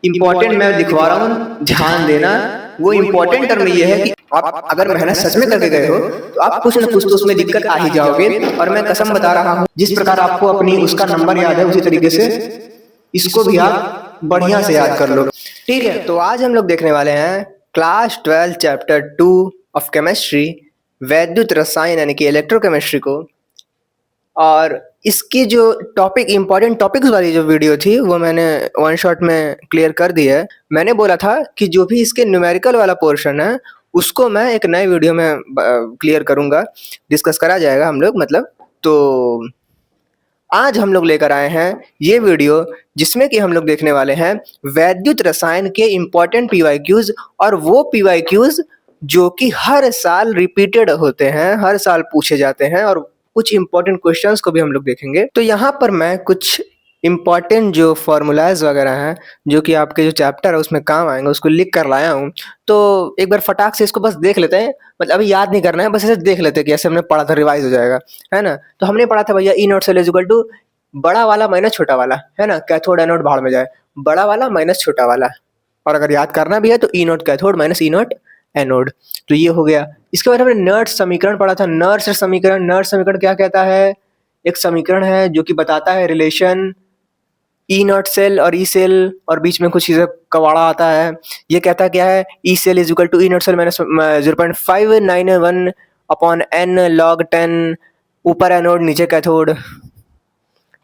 Important मैं लिखवा रहा हूँ, ध्यान देना। वो इम्पोर्टेंट टर्म ये है कि आप अगर मेहनत सच में करके गए हो तो आप कुछ न कुछ तो उसमें दिक्कत आ ही जाओगे। और मैं कसम बता रहा हूँ, जिस प्रकार आपको अपनी उसका नंबर याद है उसी तरीके से इसको भी आप बढ़िया से याद कर लो। ठीक है, तो आज हम लोग देखने वाले हैं क्लास 12 चैप्टर 2 ऑफ केमिस्ट्री, वैद्युत रसायन यानी कि इलेक्ट्रोकेमिस्ट्री को। और इसकी जो टॉपिक इंपॉर्टेंट टॉपिक्स वाली जो वीडियो थी वो मैंने वन शॉट में क्लियर कर दी है। मैंने बोला था कि जो भी इसके न्यूमेरिकल वाला पोर्शन है उसको मैं एक नए वीडियो में क्लियर करूंगा, डिस्कस करा जाएगा हम लोग मतलब। तो आज हम लोग लेकर आए हैं ये वीडियो जिसमें कि हम लोग देखने वाले हैं वैद्युत रसायन के इम्पोर्टेंट पीवाईक्यूज, और वो पीवाईक्यूज जो कि हर साल रिपीटेड होते हैं, हर साल पूछे जाते हैं, और कुछ इंपॉर्टेंट क्वेश्चंस को भी हम लोग देखेंगे। तो यहाँ पर मैं कुछ इंपॉर्टेंट जो फॉर्मूलाज वगैरह हैं जो कि आपके जो चैप्टर है उसमें काम आएंगे उसको लिख कर लाया हूँ। तो एक बार फटाक से इसको बस देख लेते हैं, मतलब अभी याद नहीं करना है, बस ऐसे देख लेते हैं कि ऐसे हमने पढ़ा था, रिवाइज हो जाएगा, है ना। तो हमने पढ़ा था भैया, E naught cell is equal to बड़ा वाला माइनस छोटा वाला, है ना। कैथोड एनोड भाड़ में जाए, बड़ा वाला माइनस छोटा वाला। और अगर याद करना भी है तो E naught cathode minus E naught anode. तो ये हो गया। इसके बाद हमने नर्स समीकरण पढ़ा था। नर्स समीकरण, नर्स समीकरण क्या कहता है? एक समीकरण है जो कि बताता है रिलेशन ई नॉट सेल और ई सेल, और बीच में कुछ चीजें कवाड़ा आता है। ये कहता क्या है? E cell is equal to E naught cell minus 0.591 upon n log 10, ऊपर एनोड नीचे कैथोड।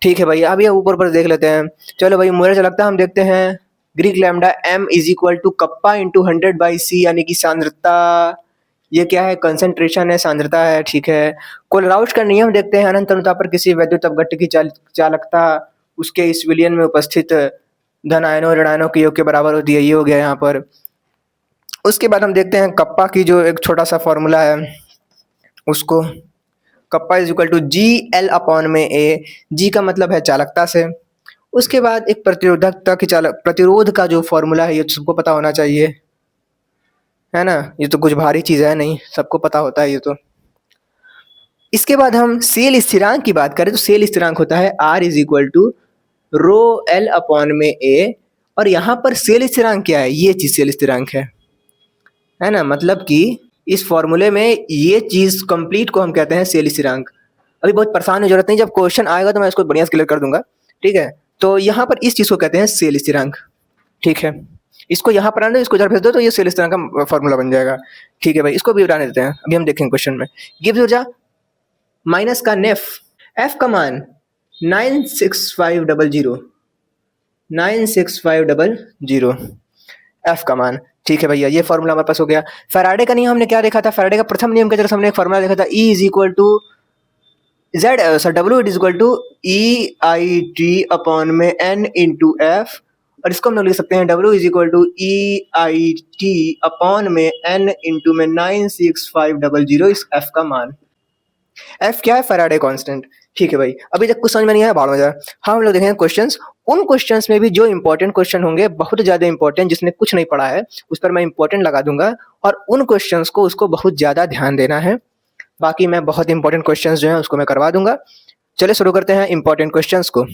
ठीक है भाई, अब ये ऊपर ऊपर देख लेते हैं। चलो भाई, मुझे लगता है हम देखते हैं Greek lambda M is equal to kappa into 100 by C, यानी कि सांद्रता। ये क्या है? कंसंट्रेशन है, सांद्रता है, ठीक है। कोलराउच का नियम देखते हैं। अनंत अनुता पर किसी वैद्युत अपघट्य की चालकता उसके इस विलयन में उपस्थित धन आयनों ऋण आयनों के योग के बराबर होती है। ये हो गया यहाँ पर। उसके बाद हम देखते हैं कप्पा की जो एक छोटा सा फॉर्मूला है उसको। Kappa is equal to G L upon में ए। जी का मतलब है चालकता से। उसके बाद एक प्रतिरोधकता की प्रतिरोध का जो फॉर्मूला है ये सबको पता होना चाहिए, है ना। ये तो कुछ भारी चीज है नहीं, सबको पता होता है ये तो। इसके बाद हम सेल स्थिरांक की बात करें तो सेल स्थिरांक होता है R is equal to rho L upon में ए। और यहाँ पर सेल स्थिरांक क्या है? ये चीज सेल स्थिरांक है ना। मतलब कि इस फॉर्मूले में ये चीज कंप्लीट को हम कहते हैं सेल स्थिरांक। अभी बहुत परेशान की जरूरत नहीं, जब क्वेश्चन आएगा तो मैं इसको बढ़िया से क्लियर कर दूंगा, ठीक है। तो यहाँ पर इस चीज को कहते हैं सेल स्थिरांक, ठीक है। इसको यहाँ पर आने दो, इसको इधर भेज दो तो ये सेल स्थिरांक का फॉर्मूला बन जाएगा, ठीक है भाई। इसको भी बनाने देते हैं, अभी हम देखेंगे क्वेश्चन में। गिब्स ऊर्जा माइनस का नेफ, एफ का मान 96500, 96500 एफ का मान, ठीक है भैया। ये फॉर्मूला हमारे पास हो गया। फैराडे का नियम हमने क्या देखा था? फैराडे का प्रथम नियम के तरफ हमने एक फॉर्मूला देखा था, E is equal to Z, W is equal to E I T upon में N इंटू एफ। और इसको हम लोग लिख सकते हैं W is equal to E I T upon में N इंटू में 96500, इस एफ का मान। एफ क्या है? फैराडे कांस्टेंट, ठीक है भाई। अभी तक कुछ समझ में नहीं आया, भाड़ में जाए। हाँ, हम लोग देखेंगे क्वेश्चंस। उन क्वेश्चंस में भी जो इंपॉर्टेंट क्वेश्चन होंगे, बहुत ज्यादा इंपॉर्टेंट, जिसने कुछ नहीं पढ़ा है उस पर मैं इंपॉर्टेंट लगा दूंगा, और उन क्वेश्चंस को उसको बहुत ज्यादा ध्यान देना है। बाकी मैं बहुत इंपॉर्टेंट क्वेश्चंस जो है उसको मैं करवा दूंगा। चलिए शुरू करते हैं इंपॉर्टेंट क्वेश्चंस को।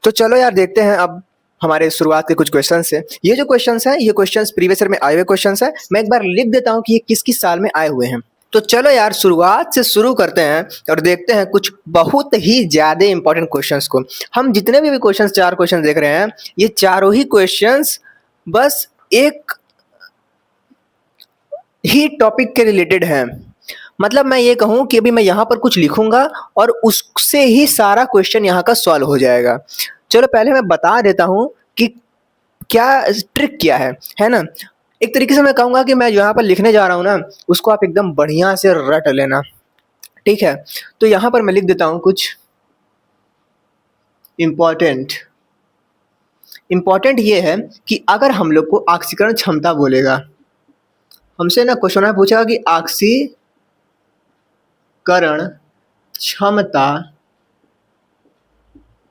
तो चलो यार देखते हैं अब हमारे शुरुआत के कुछ क्वेश्चंस है। ये जो क्वेश्चंस है ये क्वेश्चंस प्रीवियस ईयर में आए हुए क्वेश्चंस है। मैं एक बार लिख देता हूँ कि ये किस किस साल में आए हुए हैं। तो चलो यार शुरुआत से शुरू करते हैं और देखते हैं कुछ बहुत ही ज्यादा इंपॉर्टेंट क्वेश्चंस को। हम जितने भी क्वेश्चंस, 4 क्वेश्चंस देख रहे हैं, ये चारों ही क्वेश्चंस बस एक ही टॉपिक के रिलेटेड है। मतलब मैं ये कहूं कि अभी मैं यहाँ पर कुछ लिखूंगा और उससे ही सारा क्वेश्चन यहाँ का सॉल्व हो जाएगा। चलो पहले मैं बता देता हूं कि क्या ट्रिक क्या है ना। एक तरीके से मैं कहूंगा कि मैं यहाँ पर लिखने जा रहा हूँ ना, उसको आप एकदम बढ़िया से रट लेना, ठीक है। तो यहाँ पर मैं लिख देता हूँ कुछ इम्पोर्टेंट ये है कि अगर हम लोग को ऑक्सीकरण क्षमता बोलेगा, हमसे ना क्वेश्चन में पूछेगा कि ऑक्सीकरण क्षमता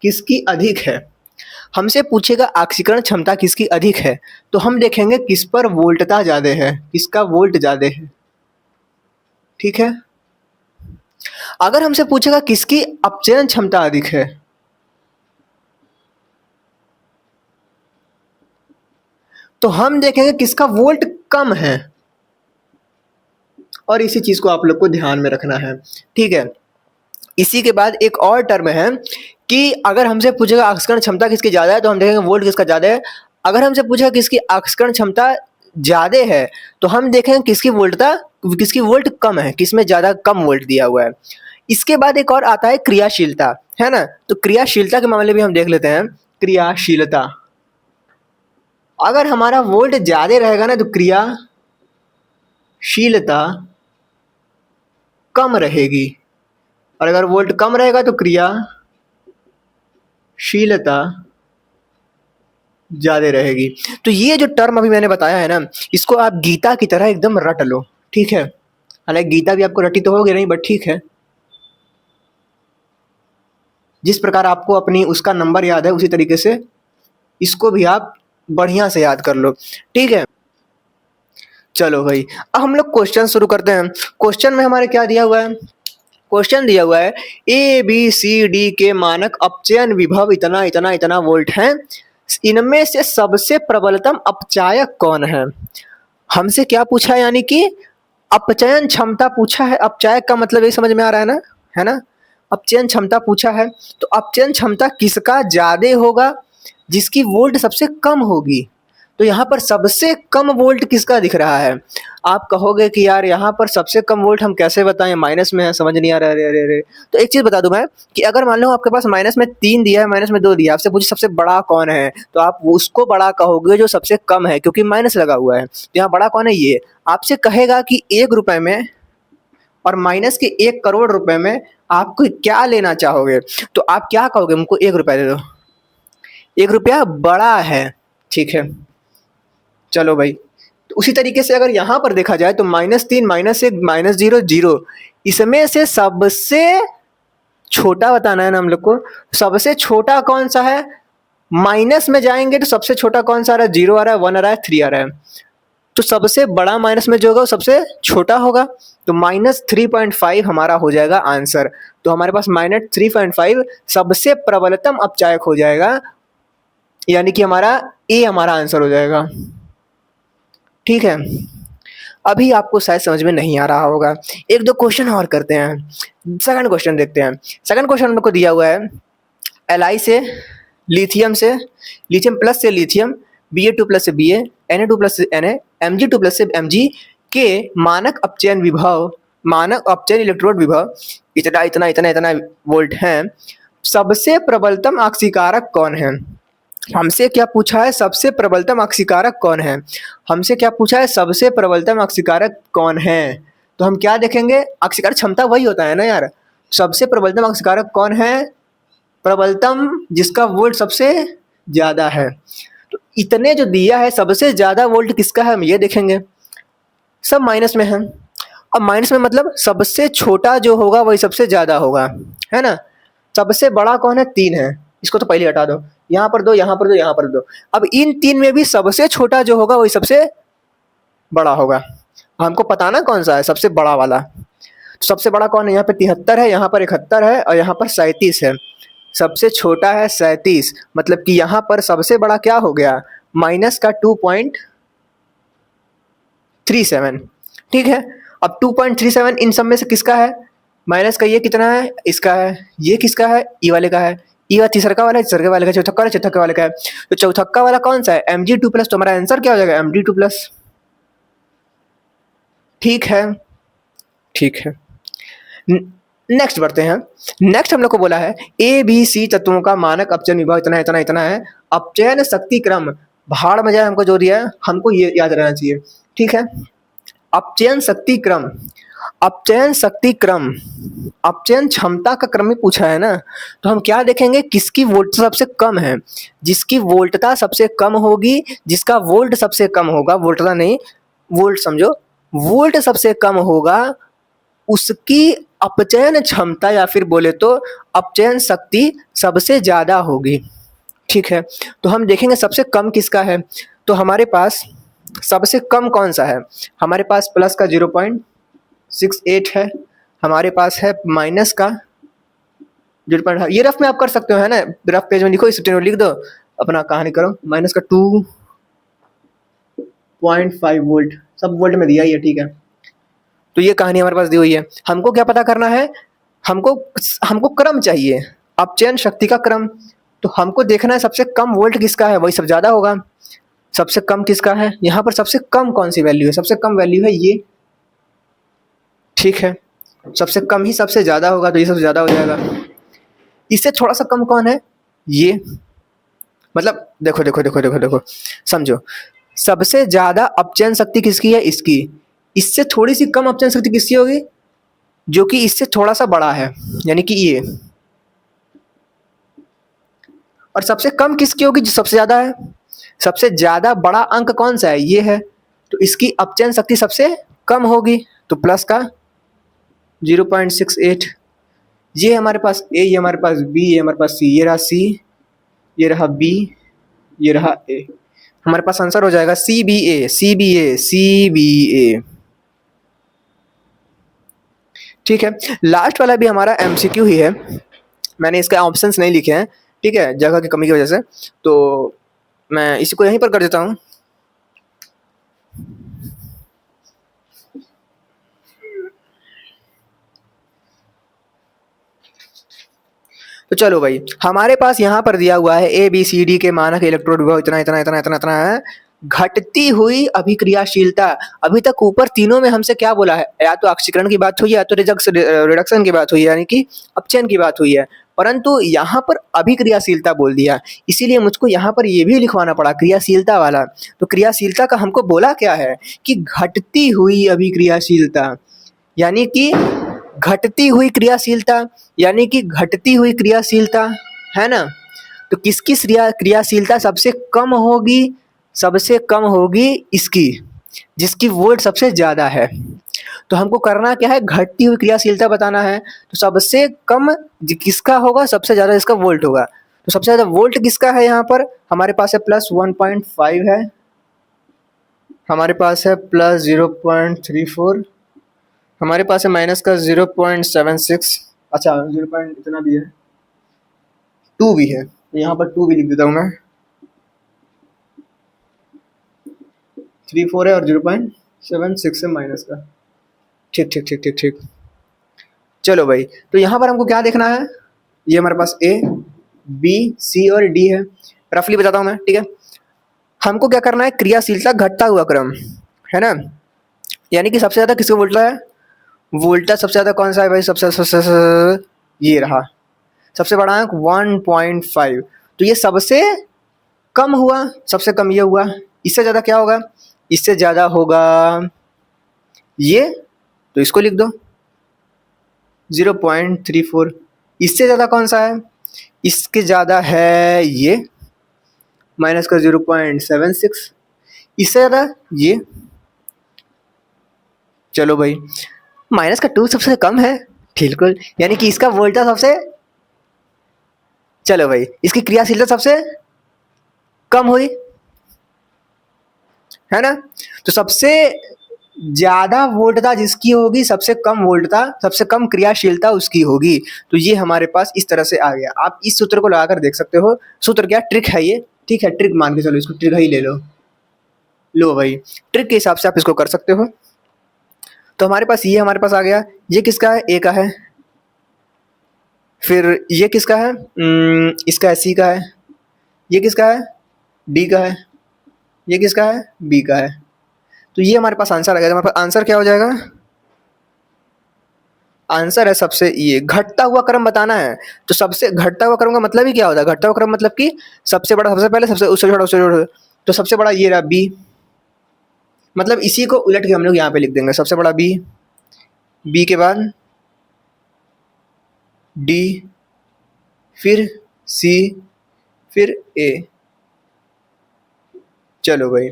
किसकी अधिक है। हमसे पूछेगा ऑक्सीकरण क्षमता किसकी अधिक है, तो हम देखेंगे किस पर वोल्टता ज्यादा है, किसका वोल्ट ज्यादा है, ठीक है। अगर हमसे पूछेगा किसकी अपचयन क्षमता अधिक है, तो हम देखेंगे किसका वोल्ट कम है, और इसी चीज को आप लोग को ध्यान में रखना है, ठीक है। इसी के बाद एक और टर्म है कि अगर हमसे पूछेगा आकर्षण क्षमता किसकी ज्यादा है, तो हम देखेंगे वोल्ट किसका ज्यादा है। अगर हमसे पूछेगा किसकी आकर्षण क्षमता ज्यादा है, तो हम देखेंगे किसकी वोल्ट कम है, किसमें ज्यादा कम वोल्ट दिया हुआ है। इसके बाद एक और आता है क्रियाशीलता, है ना। तो क्रियाशीलता के मामले भी हम देख लेते हैं। क्रियाशीलता, अगर हमारा वोल्ट ज्यादा रहेगा ना, तो क्रियाशीलता कम रहेगी, और अगर वोल्ट कम रहेगा तो क्रियाशीलता ज्यादा रहेगी। तो ये जो टर्म अभी मैंने बताया है ना, इसको आप गीता की तरह एकदम रट लो, ठीक है। हालांकि गीता भी आपको रटी तो होगी नहीं, बट ठीक है, जिस प्रकार आपको अपनी उसका नंबर याद है उसी तरीके से इसको भी आप बढ़िया से याद कर लो, ठीक है। चलो भाई, अब हम लोग क्वेश्चन शुरू करते हैं। क्वेश्चन में हमारे क्या दिया हुआ है, क्वेश्चन दिया हुआ है ए बी सी डी के मानक अपचयन विभव इतना इतना इतना वोल्ट हैं, इनमें से सबसे प्रबलतम अपचायक कौन है। हमसे क्या पूछा है, यानी कि अपचयन क्षमता पूछा है। अपचायक का मतलब ये समझ में आ रहा है ना, है ना। अपचयन क्षमता पूछा है, तो अपचयन क्षमता किसका ज्यादा होगा, जिसकी वोल्ट सबसे कम होगी। तो यहाँ पर सबसे कम वोल्ट किसका दिख रहा है। आप कहोगे कि यार यहाँ पर सबसे कम वोल्ट हम कैसे बताएं, माइनस में है, समझ नहीं आ रहा है। अरे अरे, तो एक चीज बता दूं मैं कि अगर मान लो आपके पास माइनस में 3 दिया है, माइनस में 2 दिया है, आपसे पूछे सबसे बड़ा कौन है, तो आप उसको बड़ा कहोगे जो सबसे कम है, क्योंकि माइनस लगा हुआ है। तो यहाँ बड़ा कौन है, ये आपसे कहेगा कि 1 रुपए में और माइनस के 1 करोड़ रुपए में आपको क्या लेना चाहोगे, तो आप क्या कहोगे, हमको 1 रुपया दे दो। 1 रुपया बड़ा है, ठीक है। चलो भाई, तो उसी तरीके से अगर यहाँ पर देखा जाए तो -3, -1, -0, 0, इसमें से सबसे छोटा बताना है ना हम लोग को। सबसे छोटा कौन सा है, माइनस में जाएंगे तो सबसे छोटा कौन सा आ रहा है, 0 आ रहा है, 1 आ रहा है, 3 आ रहा है। तो सबसे बड़ा माइनस में जो होगा वो सबसे छोटा होगा, तो -3.5 हमारा हो जाएगा आंसर। तो हमारे पास -3.5 सबसे प्रबलतम अपचायक हो जाएगा, यानी कि हमारा ए हमारा आंसर हो जाएगा, ठीक है। अभी आपको शायद समझ में नहीं आ रहा होगा, एक दो क्वेश्चन और करते हैं। सेकंड क्वेश्चन देखते हैं। सेकंड क्वेश्चन हम लोग को दिया हुआ है Li से लिथियम प्लस से लिथियम, Ba2 से Ba, Na2 से Na, Mg2 से Mg के मानक अपचयन इलेक्ट्रोड विभव इतना इतना इतना इतना वोल्ट हैं, सबसे प्रबलतम आक्सीकारक कौन है। हमसे क्या पूछा है, सबसे प्रबलतम आक्सीकारक कौन है। हमसे क्या पूछा है, सबसे प्रबलतम आक्सीकारक कौन है। तो हम क्या देखेंगे, आक्सीकारक क्षमता वही होता है ना यार। सबसे प्रबलतम आक्सीकारक कौन है, प्रबलतम जिसका वोल्ट सबसे ज्यादा है। तो इतने जो दिया है, सबसे ज्यादा वोल्ट किसका है, हम ये देखेंगे। सब माइनस में है, अब माइनस में मतलब सबसे छोटा जो होगा वही सबसे ज्यादा होगा, है ना। सबसे बड़ा कौन है, 3 है, इसको तो पहले हटा दो, यहाँ पर दो, यहाँ पर दो, यहाँ पर दो। अब इन 3 में भी सबसे छोटा जो होगा वही सबसे बड़ा होगा। हमको पता ना कौन सा है सबसे बड़ा वाला। तो सबसे बड़ा कौन है, यहाँ पे 73 है, यहाँ पर 71 है, और यहाँ पर 37 है। सबसे छोटा है 37, मतलब कि यहाँ पर सबसे बड़ा क्या हो गया, माइनस का 2.37, ठीक है। अब 2.37 इन सब में से किसका है, माइनस का ये कितना है, इसका है, ये किसका है, ई वाले का है, ई तीसरा वाला है, तीसरे वाले का, चौथक्का वाले का है। तो चौथक्का वाला कौन सा है, Mg2+। तो हमारा आंसर क्या हो जाएगा, Mg2+, ठीक है, ठीक है। नेक्स्ट बढ़ते हैं। नेक्स्ट हम लोग को बोला है ए बी सी तत्वों का मानक अपचयन विभव इतना इतना इतना है, अपचयन शक्ति क्रम भाड़ में जाए, हमको जो दिया है हमको ये याद रहना चाहिए, ठीक है। अपचयन शक्ति क्रम, अपचयन क्षमता का क्रम ही पूछा है ना। तो हम क्या देखेंगे, किसकी वोल्टता सबसे कम है। जिसकी वोल्टता सबसे कम होगी, जिसका वोल्ट सबसे कम होगा, वोल्टता नहीं, वोल्ट समझो, वोल्ट सबसे कम होगा, उसकी अपचयन क्षमता या फिर बोले तो अपचयन शक्ति सबसे ज्यादा होगी, ठीक है। तो हम देखेंगे सबसे कम किसका है। तो हमारे पास सबसे कम कौन सा है, हमारे पास प्लस का 0.68 है, हमारे पास है माइनस का 0.5। ये रफ में आप कर सकते हो, है ना, रफ पेज में लिखो, इस लिख दो, अपना कहानी करो। माइनस का 2, 0.5 वोल्ट, सब वोल्ट में दिया ही है, ठीक है। तो ये कहानी हमारे पास दी हुई है। हमको क्या पता करना है, हमको क्रम चाहिए, अपचयन शक्ति का क्रम। तो हमको देखना है सबसे कम वोल्ट किसका है, वही सब ज्यादा होगा। सबसे कम किसका है, यहाँ पर सबसे कम कौन सी वैल्यू है, सबसे कम वैल्यू है ये, ठीक है। सबसे कम ही सबसे ज्यादा होगा, तो ये सबसे ज्यादा हो जाएगा। इससे थोड़ा सा कम कौन है, ये, मतलब देखो देखो देखो देखो देखो, समझो, सबसे ज्यादा अपचयन शक्ति किसकी है, इसकी। इससे थोड़ी सी कम अपचयन शक्ति किसकी होगी, जो कि इससे थोड़ा सा बड़ा है, यानी कि ये। और सबसे कम किसकी होगी, जो सबसे ज्यादा है। सबसे ज्यादा बड़ा अंक कौन सा है, ये है। तो इसकी अपचयन शक्ति सबसे कम होगी, तो प्लस का 0.68। ये हमारे पास ए, ये हमारे पास बी, ये हमारे पास सी, ये रहा सी, ये रहा बी, ये रहा ए। हमारे पास आंसर हो जाएगा सी बी ए, सी बी ए, सी बी ए, ठीक है। लास्ट वाला भी हमारा एमसीक्यू ही है, मैंने इसका ऑप्शंस नहीं लिखे हैं, ठीक है, जगह की कमी की वजह से। तो मैं इसको यहीं पर कर देता हूँ। तो चलो भाई, हमारे पास यहाँ पर दिया हुआ है ए बी सी डी के मानक इलेक्ट्रोड विभव इतना इतना इतना इतना इतना है। घटती हुई अभिक्रियाशीलता, अभी तक ऊपर तीनों में हमसे क्या बोला है, या तो ऑक्सीकरण की बात हुई है, या तो रिडक्शन की बात हुई है, यानी कि अपचयन की बात हुई है। परंतु यहाँ पर अभिक्रियाशीलता बोल दिया, इसीलिए मुझको यहाँ पर ये भी लिखवाना पड़ा क्रियाशीलता वाला। तो क्रियाशीलता का हमको बोला क्या है कि घटती हुई अभिक्रियाशीलता, यानी कि घटती हुई क्रियाशीलता, यानी कि घटती हुई क्रियाशीलता, है ना। तो किसकी क्रियाशीलता सबसे कम होगी, सबसे कम होगी इसकी, जिसकी वोल्ट सबसे ज्यादा है। तो हमको करना क्या है, घटती हुई क्रियाशीलता बताना है। तो सबसे कम किसका होगा, सबसे ज्यादा इसका वोल्ट होगा। तो सबसे ज्यादा वोल्ट किसका है, यहाँ पर हमारे पास है प्लस 1.5 है, हमारे पास है प्लस 0.34, हमारे पास है माइनस का 0.76, अच्छा 0. इतना भी है, 2 भी है, यहाँ पर 2 भी लिख देता हूँ मैं, 3 4 है और 0.76 है माइनस का, ठीक ठीक ठीक ठीक ठीक। चलो भाई, तो यहाँ पर हमको क्या देखना है, ये हमारे पास ए बी सी और डी है, रफली बताता हूँ मैं, ठीक है। हमको क्या करना है, क्रियाशीलता घटता हुआ क्रम, है ना। यानी कि सबसे ज्यादा किसका वोल्टा है, वोल्टेज सबसे ज्यादा कौन सा है भाई, सबसे ये रहा, सबसे बड़ा अंक 1.5। तो ये सबसे कम हुआ, सबसे कम ये हुआ। इससे ज्यादा क्या होगा, इससे ज्यादा होगा ये, तो इसको लिख दो 0.34। इससे ज्यादा कौन सा है, इसके ज्यादा है ये, माइनस का 0.76। इससे ज्यादा ये, चलो भाई माइनस का 2 सबसे कम है, बिल्कुल, यानी कि इसका वोल्टेज सबसे, चलो भाई इसकी क्रियाशीलता सबसे कम हुई, है ना। तो सबसे ज्यादा वोल्टता जिसकी होगी, सबसे कम वोल्टता, सबसे कम क्रियाशीलता उसकी होगी। तो ये हमारे पास इस तरह से आ गया। आप इस सूत्र को लगाकर देख सकते हो, सूत्र क्या, ट्रिक है ये, ठीक है, ट्रिक मान के चलो, इसको ट्रिक ही ले लो। लो भाई, ट्रिक के हिसाब से आप इसको कर सकते हो। तो हमारे पास ये हमारे पास आ गया, ये किसका है, ए का है। फिर ये किसका है, इसका है, सी का है। ये किसका है, डी का है। ये किसका है, बी का है। तो ये हमारे पास आंसर आ गया। हमारे पास आंसर क्या हो जाएगा, आंसर है सबसे, ये घटता हुआ क्रम बताना है। तो सबसे घटता हुआ क्रम का मतलब ही क्या होता है, घटता हुआ क्रम मतलब कि सबसे बड़ा सबसे पहले, सबसे उससे छोटा उससे छोटा। तो सबसे बड़ा ये रहा बी, मतलब इसी को उलट के हम लोग यहाँ पे लिख देंगे, सबसे बड़ा बी, बी के बाद डी, फिर सी, फिर ए। चलो भाई,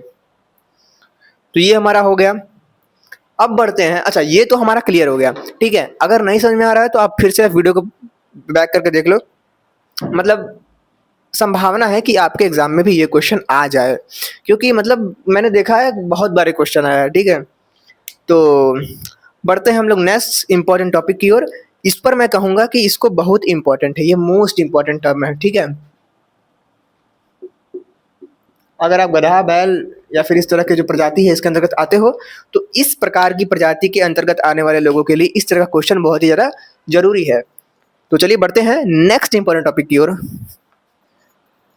तो ये हमारा हो गया। अब बढ़ते हैं, अच्छा ये तो हमारा क्लियर हो गया, ठीक है। अगर नहीं समझ में आ रहा है तो आप फिर से वीडियो को बैक करके देख लो, मतलब संभावना है कि आपके एग्जाम में भी ये क्वेश्चन आ जाए, क्योंकि मतलब मैंने देखा है बहुत बार क्वेश्चन आया है, ठीक है। तो बढ़ते हैं हम लोग नेक्स्ट इंपॉर्टेंट टॉपिक की ओर। इस पर मैं कहूंगा कि इसको बहुत इंपॉर्टेंट है, ये मोस्ट इंपॉर्टेंट टर्म है, ठीक है। अगर आप गधा बैल या फिर इस तरह के जो प्रजाति है इसके अंतर्गत आते हो, तो इस प्रकार की प्रजाति के अंतर्गत आने वाले लोगों के लिए इस तरह का क्वेश्चन बहुत ही ज़्यादा जरूरी है। तो चलिए बढ़ते हैं नेक्स्ट इंपॉर्टेंट टॉपिक की ओर।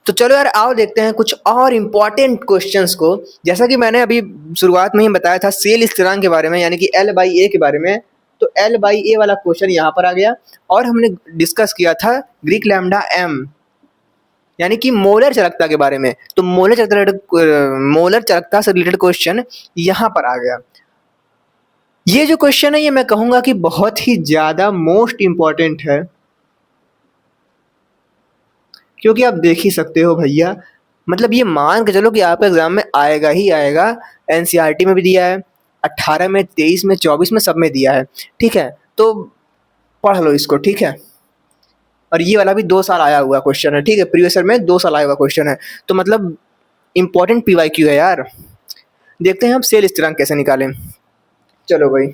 तो चलो यार आओ देखते हैं कुछ और इम्पॉर्टेंट क्वेश्चंस को। जैसा कि मैंने अभी शुरुआत में ही बताया था सेल स्थिरांक के बारे में, यानी कि L बाई ए के बारे में, तो L बाई ए वाला क्वेश्चन यहाँ पर आ गया। और हमने डिस्कस किया था ग्रीक लैम्डा m, यानी कि मोलर चालकता के बारे में। तो मोलर चालकता से रिलेटेड क्वेश्चन यहाँ पर आ गया। ये जो क्वेश्चन है ये मैं कहूँगा कि बहुत ही ज़्यादा मोस्ट इम्पॉर्टेंट है, क्योंकि आप देख ही सकते हो भैया, मतलब ये मान के चलो कि आपके एग्जाम में आएगा ही आएगा। एनसीईआरटी में भी दिया है, 18 में, 23 में, 24 में, सब में दिया है। ठीक है, तो पढ़ लो इसको। ठीक है, और ये वाला भी 2 साल आया हुआ क्वेश्चन है। ठीक है, प्रीवियस ईयर में 2 साल आया हुआ क्वेश्चन है, तो मतलब इंपॉर्टेंट पीवाईक्यू है यार। देखते हैं हम सेल स्थिरांक कैसे निकालें। चलो भाई,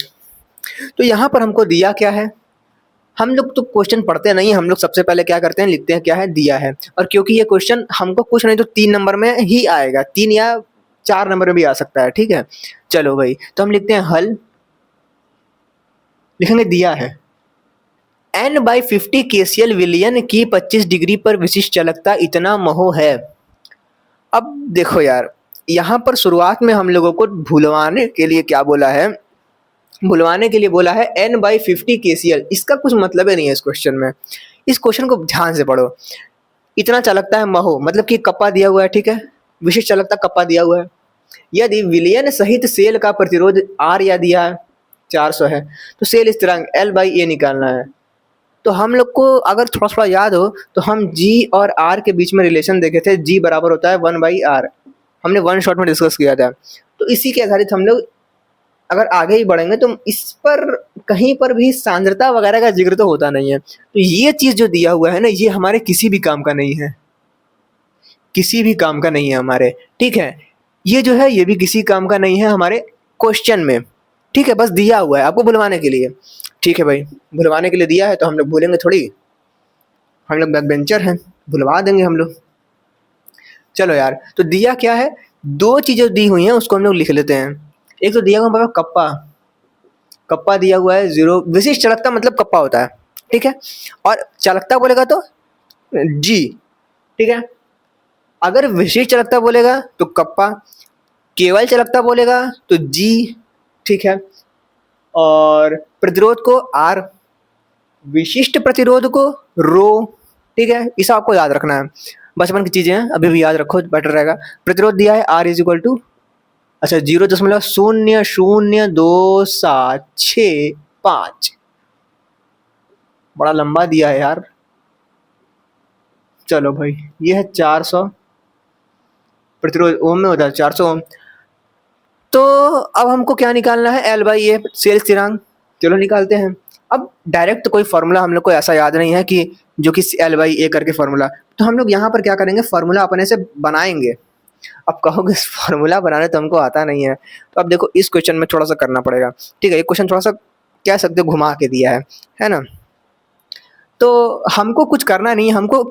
तो यहाँ पर हमको दिया क्या है, हम लोग तो क्वेश्चन पढ़ते नहीं, हम लोग सबसे पहले क्या करते हैं, लिखते हैं क्या है, दिया है। और क्योंकि ये क्वेश्चन हमको कुछ नहीं तो 3 नंबर में ही आएगा, 3 या 4 नंबर में भी आ सकता है। ठीक है, चलो भाई, तो हम लिखते हैं हल, लिखेंगे दिया है N/50 KCl विलयन की 25 डिग्री पर विशिष्ट चालकता इतना महो है। अब देखो यार, यहाँ पर शुरुआत में हम लोगों को भुलवाने के लिए क्या बोला है, भुलवाने के लिए बोला है N/50 KCl। इसका कुछ मतलब ही नहीं है इस क्वेश्चन में। इस क्वेश्चन को ध्यान से पढ़ो। इतना चालकता है महो, मतलब कि कप्पा दिया हुआ है। ठीक है, विशिष्ट चालकता कप्पा दिया हुआ है। यदि विलयन सहित सेल का प्रतिरोध R या दिया है 400 है, तो सेल स्थिरांक L/A निकालना है। तो हम लोग को अगर थोड़ा थोड़ा याद हो तो हम G और R के बीच में रिलेशन देखे थे। G बराबर होता है 1/R, हमने 1 शॉट में डिस्कस किया था। तो इसी के आधारित हम लोग अगर आगे ही बढ़ेंगे तो इस पर कहीं पर भी सांद्रता वगैरह का जिक्र तो होता नहीं है। तो ये चीज़ जो दिया हुआ है ना, ये हमारे किसी भी काम का नहीं है, किसी भी काम का नहीं है हमारे। ठीक है, ये जो है ये भी किसी काम का नहीं है हमारे क्वेश्चन में। ठीक है, बस दिया हुआ है आपको भुलवाने के लिए। ठीक है भाई, भुलवाने के लिए दिया है तो हम लोग भूलेंगे थोड़ी, हम लोग बैक बेंचर हैं, भुलवा देंगे हम लोग। चलो यार, तो दिया क्या है, 2 चीज़ें दी हुई हैं उसको हम लोग लिख लेते हैं। एक तो दिया हुआ है कप्पा, कप्पा दिया हुआ है 0, विशिष्ट चालकता मतलब कप्पा होता है। ठीक है, और चालकता बोलेगा तो G। ठीक है, अगर विशिष्ट चालकता बोलेगा तो कप्पा, केवल चालकता बोलेगा तो G। ठीक है, और प्रतिरोध को R, विशिष्ट प्रतिरोध को रो। ठीक है, इसे आपको याद रखना है, बचपन की चीज़ें हैं, अभी भी याद रखो बेटर रहेगा। प्रतिरोध दिया है R इज इक्वल टू, अच्छा 0.00265, बड़ा लंबा दिया है यार। चलो भाई, ये है 400, प्रतिरोध ओम में होता है 400 ओम। तो अब हमको क्या निकालना है, L/A सेल स्थिरांक। चलो निकालते हैं। अब डायरेक्ट कोई फार्मूला हम लोग को ऐसा याद नहीं है कि जो कि L/A करके फार्मूला, तो हम लोग यहाँ पर क्या करेंगे, फार्मूला अपने से बनाएंगे। अब कहोगे फार्मूला बनाने तो हमको आता नहीं है, तो अब देखो इस क्वेश्चन में थोड़ा सा करना पड़ेगा। ठीक है, ये क्वेश्चन थोड़ा सा कह सकते हो घुमा के दिया है ना। तो हमको कुछ करना नहीं है, हमको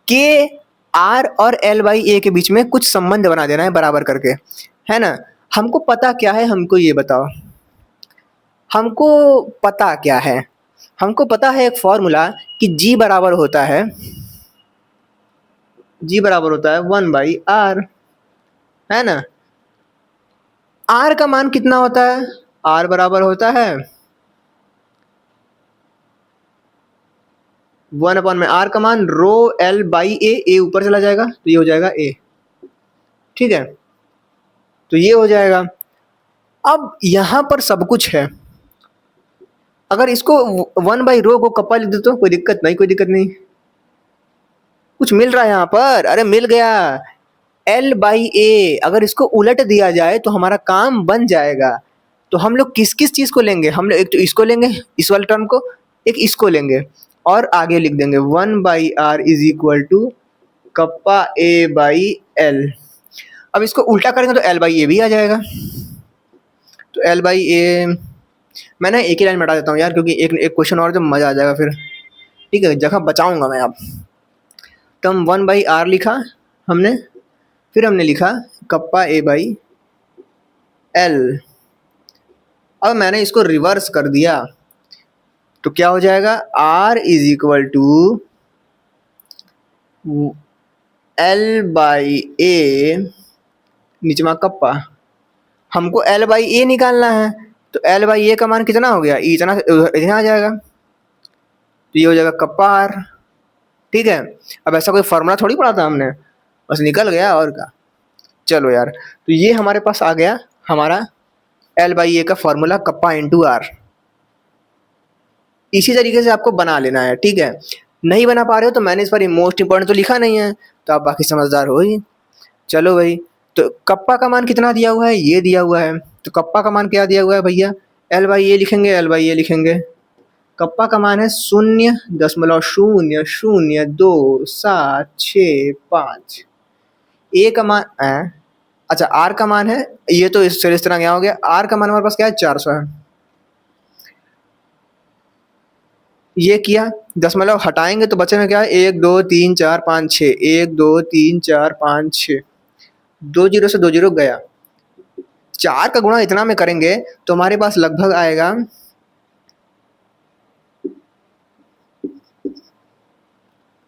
के R और L/A के बीच में कुछ संबंध बना देना है बराबर करके, है ना। हमको पता क्या है, हमको ये बताओ, हमको पता क्या है, हमको पता है एक फॉर्मूला कि G बराबर होता है, G बराबर होता है 1/R, है ना। R का मान कितना होता है, R बराबर होता है 1 में R का मान रो L/A, A ऊपर चला जाएगा तो ये हो जाएगा A। ठीक है, तो ये हो जाएगा। अब यहाँ पर सब कुछ है, अगर इसको 1/रो को कप्पा लिख दे तो कोई दिक्कत नहीं, कोई दिक्कत नहीं। कुछ मिल रहा है यहाँ पर, अरे मिल गया। L/A अगर इसको उलट दिया जाए तो हमारा काम बन जाएगा। तो हम लोग किस किस चीज़ को लेंगे, हम लोग एक तो इसको लेंगे, इस वाले टर्म को, एक इसको लेंगे और आगे लिख देंगे 1/R is equal to kappa A/L। अब इसको उल्टा करेंगे तो L/A भी आ जाएगा। तो L/A मैंने एक ही लाइन में हटा देता हूँ यार, क्योंकि एक क्वेश्चन और जो मज़ा आ जाएगा फिर। ठीक है, जगह बचाऊंगा मैं अब। तो हम 1/R लिखा हमने, फिर हमने लिखा कप्पा ए बाई एल। अब मैंने इसको रिवर्स कर दिया तो क्या हो जाएगा, R is equal to L by A नीचे में कप्पा। हमको एल बाई ए निकालना है तो एल बाई ए का मान कितना हो गया, इतना इतना आ जाएगा, तो ये हो जाएगा कप्पा आर। ठीक है, अब ऐसा कोई फॉर्मूला थोड़ी पढ़ा था हमने, बस निकल गया और क्या। चलो यार, तो ये हमारे पास आ गया हमारा एल बाई ए का फॉर्मूला कप्पा इंटू आर। इसी तरीके से आपको बना लेना है। ठीक है, नहीं बना पा रहे हो तो मैंने इस पर मोस्ट इंपॉर्टेंट तो लिखा नहीं है, तो आप बाकी समझदार हो ही। चलो भाई, तो कप्पा का मान कितना दिया हुआ है, ये दिया हुआ है, तो कप्पा का मान क्या दिया हुआ है भैया, एल बाई ए लिखेंगे, एल बाई ए लिखेंगे। कप्पा का मान है 0.0022765। ए का मान अच्छा आर का मान है, ये तो इस तरह क्या हो गया, आर का मान हमारे पास क्या है 400 है। ये किया, दशमलव हटाएंगे तो बचे में क्या है 1 2 3 4 5 6, 1 2 3 4 5 6, 2 जीरो से 2 जीरो गया, 4 का गुणा इतना में करेंगे तो हमारे पास लगभग आएगा,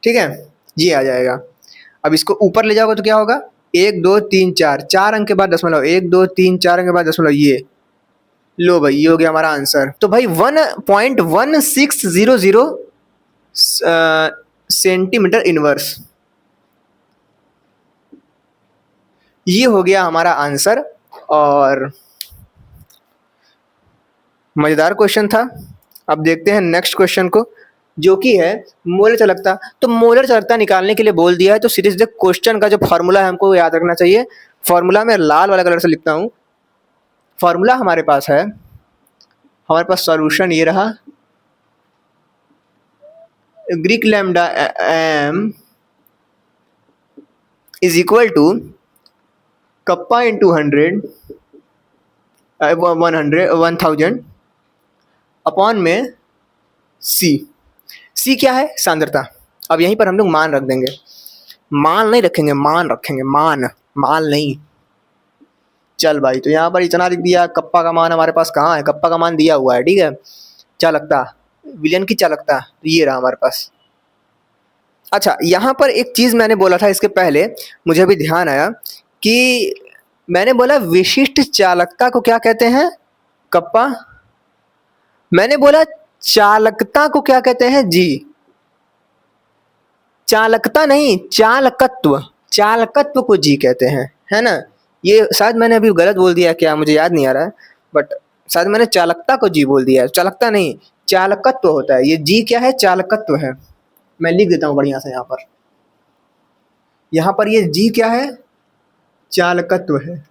ठीक है, ये आ जाएगा। अब इसको ऊपर ले जाओगे तो क्या होगा, 1 2 3 4, 4 अंक के बाद दशमलव, 1 2 3 4 अंक के बाद दशमलव, ये लो भाई, ये हो गया हमारा आंसर। तो भाई 1.1600 सेंटीमीटर इनवर्स, ये हो गया हमारा आंसर। और मजेदार क्वेश्चन था। अब देखते हैं नेक्स्ट क्वेश्चन को, जो कि है मोलर चालकता। तो मोलर चालकता निकालने के लिए बोल दिया है, तो सीरीज देख क्वेश्चन का जो फॉर्मूला है हमको याद रखना चाहिए। फॉर्मूला मैं लाल वाला कलर से लिखता हूँ। फॉर्मूला हमारे पास है, हमारे पास सॉल्यूशन ये रहा, Greek lambda M is equal to kappa into 1000 upon में सी क्या है, सांद्रता। अब यहीं पर हम लोग मान रख देंगे, मान नहीं रखेंगे, मान रखेंगे, मान नहीं। चल भाई, तो यहाँ पर इतना लिख दिया, कप्पा का मान हमारे पास कहाँ है, कप्पा का मान दिया हुआ है। ठीक है, चालकता, विलयन की चालकता, तो ये रहा हमारे पास। अच्छा, यहाँ पर एक चीज मैंने बोला था इसके पहले, मुझे अभी ध्यान आया कि मैंने बोला विशिष्ट चालकता को क्या कहते हैं, कप्पा। मैंने बोला चालकता को क्या कहते हैं, जी। चालकता नहीं, चालकत्व, चालकत्व को जी कहते हैं, है ना। ये शायद मैंने अभी गलत बोल दिया क्या, मुझे याद नहीं आ रहा है, बट शायद मैंने चालकता को जी बोल दिया है। चालकता नहीं, चालकत्व होता है, ये जी क्या है, चालकत्व है। मैं लिख देता हूँ बढ़िया से यहाँ पर ये जी क्या है, चालकत्व है।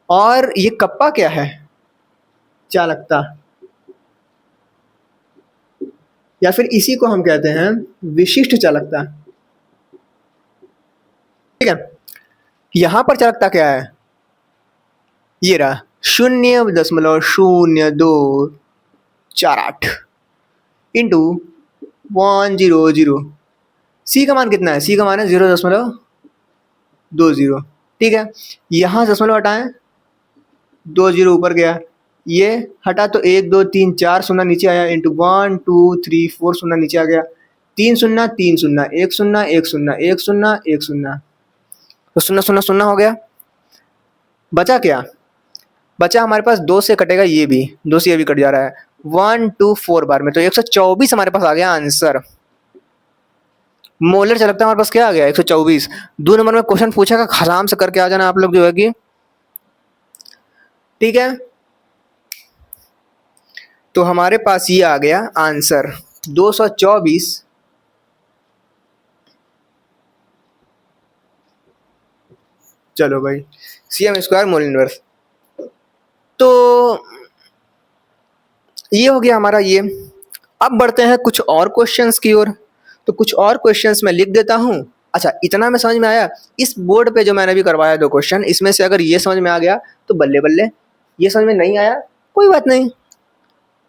और ये कप्पा क्या है, चालकता, या फिर इसी को हम कहते हैं विशिष्ट चालकता। ठीक है, यहां पर चालकता क्या है, ये रहा 0.0248 इंटू 100। सी का मान कितना है, सी का मान है 0.20। ठीक है, यहां दशमलव हटाएं, 2 जीरो ऊपर गया, ये हटा तो 1 2 3 4 शून्य नीचे आया, इंटू 1 2 3 4 शून्य नीचे आ गया, 3 शून्य 3 शून्य 1 शून्य 1 शून्य 1 शून्य 1 शून्य, तो शून्य शून्य शून्य हो गया। बचा क्या, बचा हमारे पास 2 से कटेगा, ये भी 2 से ये भी कट जा रहा है, 1 2 4 बार में, तो 124 हमारे पास आ गया आंसर। मोलर चालकता हमारे पास क्या आ गया, 124। 2 नंबर में क्वेश्चन पूछा का आराम से करके आ जाना आप लोग जो है कि, ठीक है। तो हमारे पास ये आ गया आंसर 224। चलो भाई, सीएम स्क्वायर मोल इनवर्स, तो ये हो गया हमारा ये। अब बढ़ते हैं कुछ और क्वेश्चंस की ओर। तो कुछ और क्वेश्चंस मैं लिख देता हूँ। अच्छा, इतना में समझ में आया, इस बोर्ड पे जो मैंने अभी करवाया 2 क्वेश्चन, इसमें से अगर ये समझ में आ गया तो बल्ले बल्ले, ये समझ में नहीं आया कोई बात नहीं,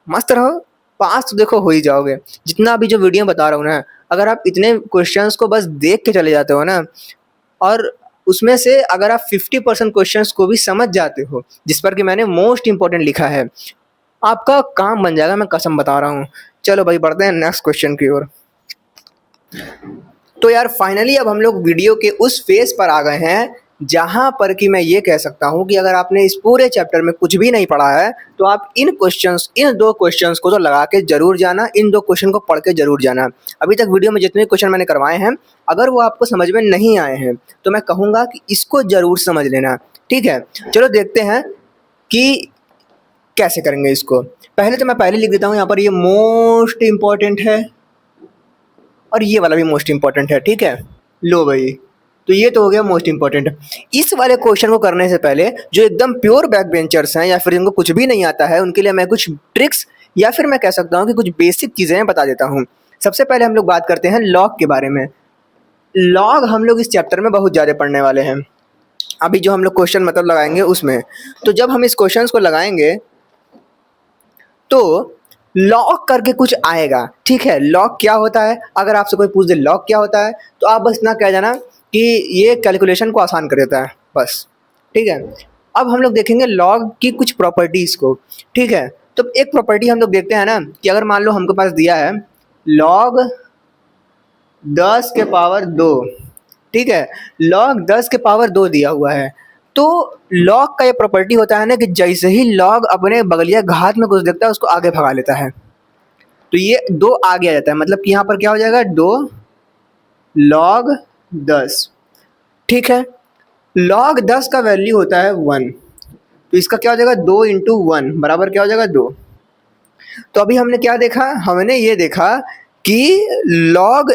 मस्त रहो, पास तो देखो हो ही जाओगे। जितना अभी जो वीडियो बता रहा हूँ ना, अगर आप इतने क्वेश्चंस को बस देख के चले जाते हो ना, और उसमें से अगर आप 50% क्वेश्चंस को भी समझ जाते हो, जिस पर कि मैंने मोस्ट इंपॉर्टेंट लिखा है, आपका काम बन जाएगा, मैं कसम बता रहा हूँ। चलो भाई बढ़ते हैं नेक्स्ट क्वेश्चन की ओर। तो यार फाइनली अब हम लोग वीडियो के उस फेज पर आ गए हैं जहां पर कि मैं ये कह सकता हूं कि अगर आपने इस पूरे चैप्टर में कुछ भी नहीं पढ़ा है तो आप इन दो क्वेश्चंस को तो लगा के जरूर जाना, इन दो क्वेश्चन को पढ़ के जरूर जाना। अभी तक वीडियो में जितने क्वेश्चन मैंने करवाए हैं, अगर वो आपको समझ में नहीं आए हैं तो मैं कहूँगा कि इसको जरूर समझ लेना, ठीक है। चलो देखते हैं कि कैसे करेंगे इसको। पहले तो मैं पहले लिख देता हूँ यहाँ पर, ये मोस्ट इंपॉर्टेंट है और ये वाला भी मोस्ट इंपॉर्टेंट है, ठीक है। लो भाई, तो ये तो हो गया मोस्ट इंपॉर्टेंट। इस वाले क्वेश्चन को करने से पहले जो एकदम प्योर बैक बेंचर्स हैं या फिर जिनको कुछ भी नहीं आता है, उनके लिए मैं कुछ ट्रिक्स या फिर मैं कह सकता हूँ कि कुछ बेसिक चीज़ें बता देता हूँ। सबसे पहले हम लोग बात करते हैं लॉग के बारे में। लॉग हम लोग इस चैप्टर में बहुत ज़्यादा पढ़ने वाले हैं। अभी जो हम लोग क्वेश्चन मतलब लगाएंगे उसमें, तो जब हम इस क्वेश्चन को लगाएंगे तो लॉग करके कुछ आएगा, ठीक है। लॉग क्या होता है, अगर आपसे कोई पूछ दे लॉग क्या होता है तो आप बस इतना कह जाना कि ये कैलकुलेशन को आसान कर देता है, बस, ठीक है। अब हम लोग देखेंगे लॉग की कुछ प्रॉपर्टीज़ को, ठीक है। तो एक प्रॉपर्टी हम लोग देखते हैं ना कि अगर मान लो हमके पास दिया है लॉग 10 के पावर 2, ठीक है। लॉग 10 के पावर 2 दिया हुआ है, तो लॉग का ये प्रॉपर्टी होता है ना कि जैसे ही लॉग अपने बगलिया घात में कुछ देखता है उसको आगे भगा लेता है, तो ये 2 आगे आ जाता है। मतलब कि यहाँ पर क्या हो जाएगा, 2 लॉग 10, ठीक है। लॉग 10 का वैल्यू होता है 1, तो इसका क्या हो जाएगा, 2 इंटू 1 बराबर क्या हो जाएगा, 2। तो अभी हमने क्या देखा, हमने ये देखा कि लॉग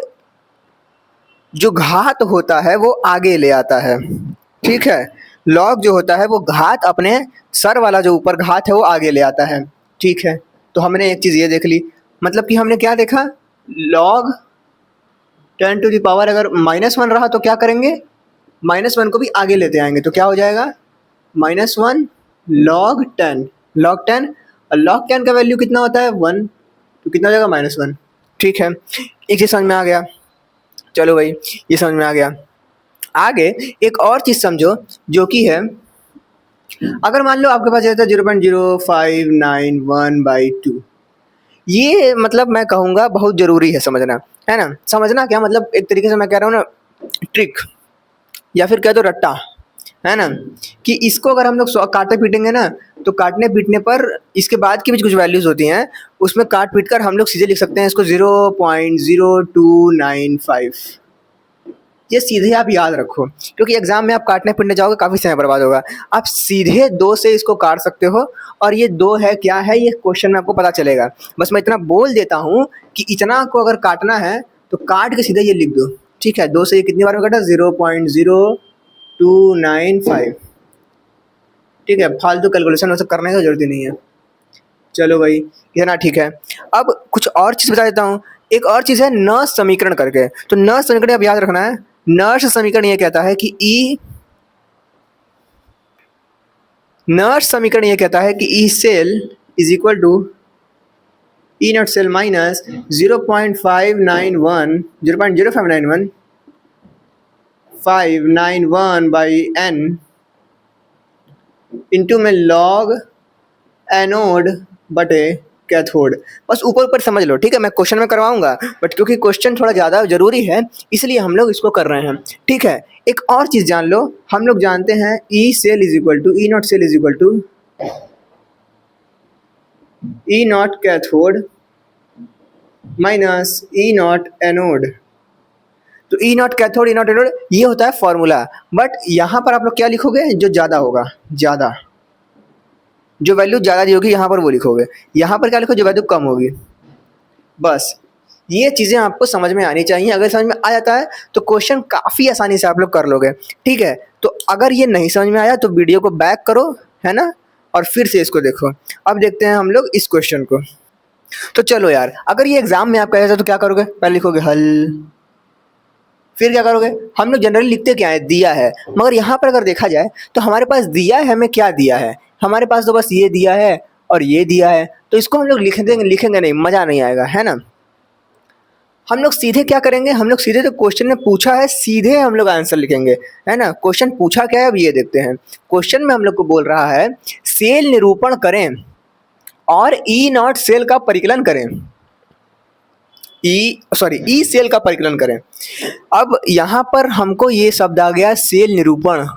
जो घात होता है वो आगे ले आता है, ठीक है। लॉग जो होता है वो घात अपने सर वाला जो ऊपर घात है वो आगे ले आता है, ठीक है। तो हमने एक चीज़ ये देख ली, मतलब कि हमने क्या देखा, लॉग 10 टू द पावर अगर -1 रहा तो क्या करेंगे, -1 को भी आगे लेते आएंगे, तो क्या हो जाएगा, -1 लॉग 10, लॉग 10, और लॉग 10 का वैल्यू कितना होता है 1, तो कितना हो जाएगा -1, ठीक है। एक चीज़ समझ में आ गया, चलो भाई ये समझ में आ गया। आगे एक और चीज़ समझो जो कि है, अगर मान लो आपके पास रहता है 0.0591/2, ये मतलब मैं कहूँगा बहुत ज़रूरी है समझना, है ना। समझना क्या मतलब, एक तरीके से मैं कह रहा हूँ ना ट्रिक या फिर कह दो रट्टा, है ना, कि इसको अगर हम लोग काटे पीटेंगे ना तो काटने पीटने पर इसके बाद की भी कुछ वैल्यूज़ होती हैं, उसमें काट पीट कर हम लोग सीधे लिख सकते हैं इसको 0.0295। ये सीधे आप याद रखो, क्योंकि एग्जाम में आप काटने पीटने जाओगे काफ़ी समय बर्बाद होगा। आप सीधे 2 से इसको काट सकते हो, और ये 2 है क्या है ये क्वेश्चन में आपको पता चलेगा। बस मैं इतना बोल देता हूँ कि इतना को अगर काटना है तो काट के सीधे ये लिख दो, ठीक है। 2 से ये कितनी बार में काटा, 0.0295, ठीक है। फालतू कैलकुलेशन वैसे करने की जरूरत ही नहीं है। चलो भाई इतना ठीक है। अब कुछ और चीज़ बता देता हूँ। एक और चीज़ है नर्स समीकरण करके, तो नर्स समीकरण अब याद रखना है। नर्स समीकरण ये कहता है कि नर्स समीकरण ये कहता है कि E cell is equal to E naught cell minus 0.0591 by n into में लॉग एनोड बटे कैथोड। बस ऊपर ऊपर समझ लो, ठीक है। मैं क्वेश्चन में करवाऊंगा, बट क्योंकि क्वेश्चन थोड़ा ज़्यादा ज़रूरी है इसलिए हम लोग इसको कर रहे हैं, ठीक है। एक और चीज़ जान लो, हम लोग जानते हैं E cell is equal to E naught cell is equal to E naught cathode minus E naught anode. तो E naught cathode E naught anode ये होता है फॉर्मूला, बट यहाँ पर आप लोग क्या लिखोगे, जो ज़्यादा होगा, ज़्यादा जो वैल्यू ज़्यादा दी होगी यहाँ पर वो लिखोगे, यहाँ पर क्या लिखो, जो वैल्यू कम होगी। बस ये चीज़ें आपको समझ में आनी चाहिए। अगर समझ में आ जाता है तो क्वेश्चन काफ़ी आसानी से आप लोग कर लोगे, ठीक है। तो अगर ये नहीं समझ में आया तो वीडियो को बैक करो, है ना, और फिर से इसको देखो। अब देखते हैं हम लोग इस क्वेश्चन को। तो चलो यार, अगर ये एग्जाम में आपका ऐसा तो क्या करोगे, पहले लिखोगे हल, फिर क्या करोगे, हम लोग जनरली लिखते क्या है, दिया है। मगर यहाँ पर अगर देखा जाए तो हमारे पास दिया है, हमें क्या दिया है, हमारे पास तो बस ये दिया है और ये दिया है, तो इसको हम लोग लिखेंगे नहीं, मज़ा नहीं आएगा, है ना। हम लोग सीधे क्या करेंगे, हम लोग सीधे, तो क्वेश्चन में पूछा है सीधे हम लोग आंसर लिखेंगे, है ना। क्वेश्चन पूछा क्या है अब ये देखते हैं। क्वेश्चन में हम लोग को बोल रहा है सेल निरूपण करें और ई नॉट सेल का परिकलन करें, ई सेल का परिकलन करें। अब यहां पर हमको ये शब्द आ गया सेल निरूपण।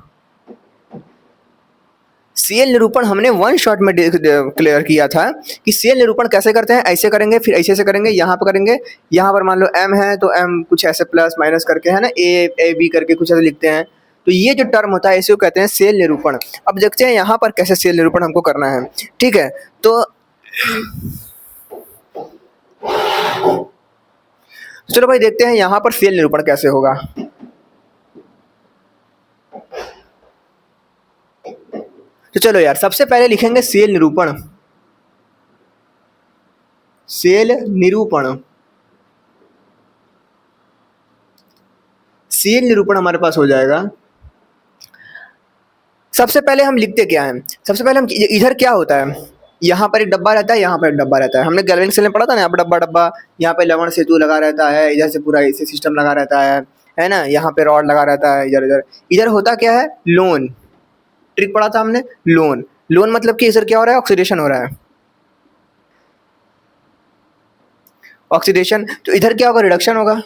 सेल निरूपण हमने वन शॉट में क्लियर किया था कि सेल निरूपण कैसे करते हैं, ऐसे करेंगे फिर ऐसे करेंगे, यहाँ पर करेंगे, यहाँ पर मान लो m है तो m कुछ ऐसे प्लस माइनस करके, है ना, a b करके कुछ ऐसे लिखते हैं। तो ये जो टर्म होता है इसे कहते हैं सेल निरूपण। अब देखते हैं यहाँ पर कैसे सेल निरूपण हमको करना है, ठीक है। तो चलो भाई देखते हैं यहाँ पर सेल निरूपण कैसे होगा। तो चलो यार सबसे पहले लिखेंगे सेल निरूपण। सेल निरूपण, सेल निरूपण हमारे पास हो जाएगा। सबसे पहले हम लिखते क्या है, सबसे पहले हम इधर क्या होता है, यहाँ पर एक डब्बा रहता है, यहाँ पर एक डब्बा रहता है। हमने गैल्वेनिक सेल में पढ़ा था ना, यहाँ पर डब्बा डब्बा, यहाँ पे लवण सेतु लगा रहता है, इधर से पूरा ऐसे सिस्टम लगा रहता है ना, यहाँ पे रॉड लगा रहता है, इधर इधर इधर होता क्या है, लोन। ट्रिक पढ़ा था हमने, लोन। लोन मतलब कि इधर क्या हो रहा है, ऑक्सीडेशन हो रहा है, ऑक्सीडेशन। तो इधर क्या होगा, रिडक्शन होगा।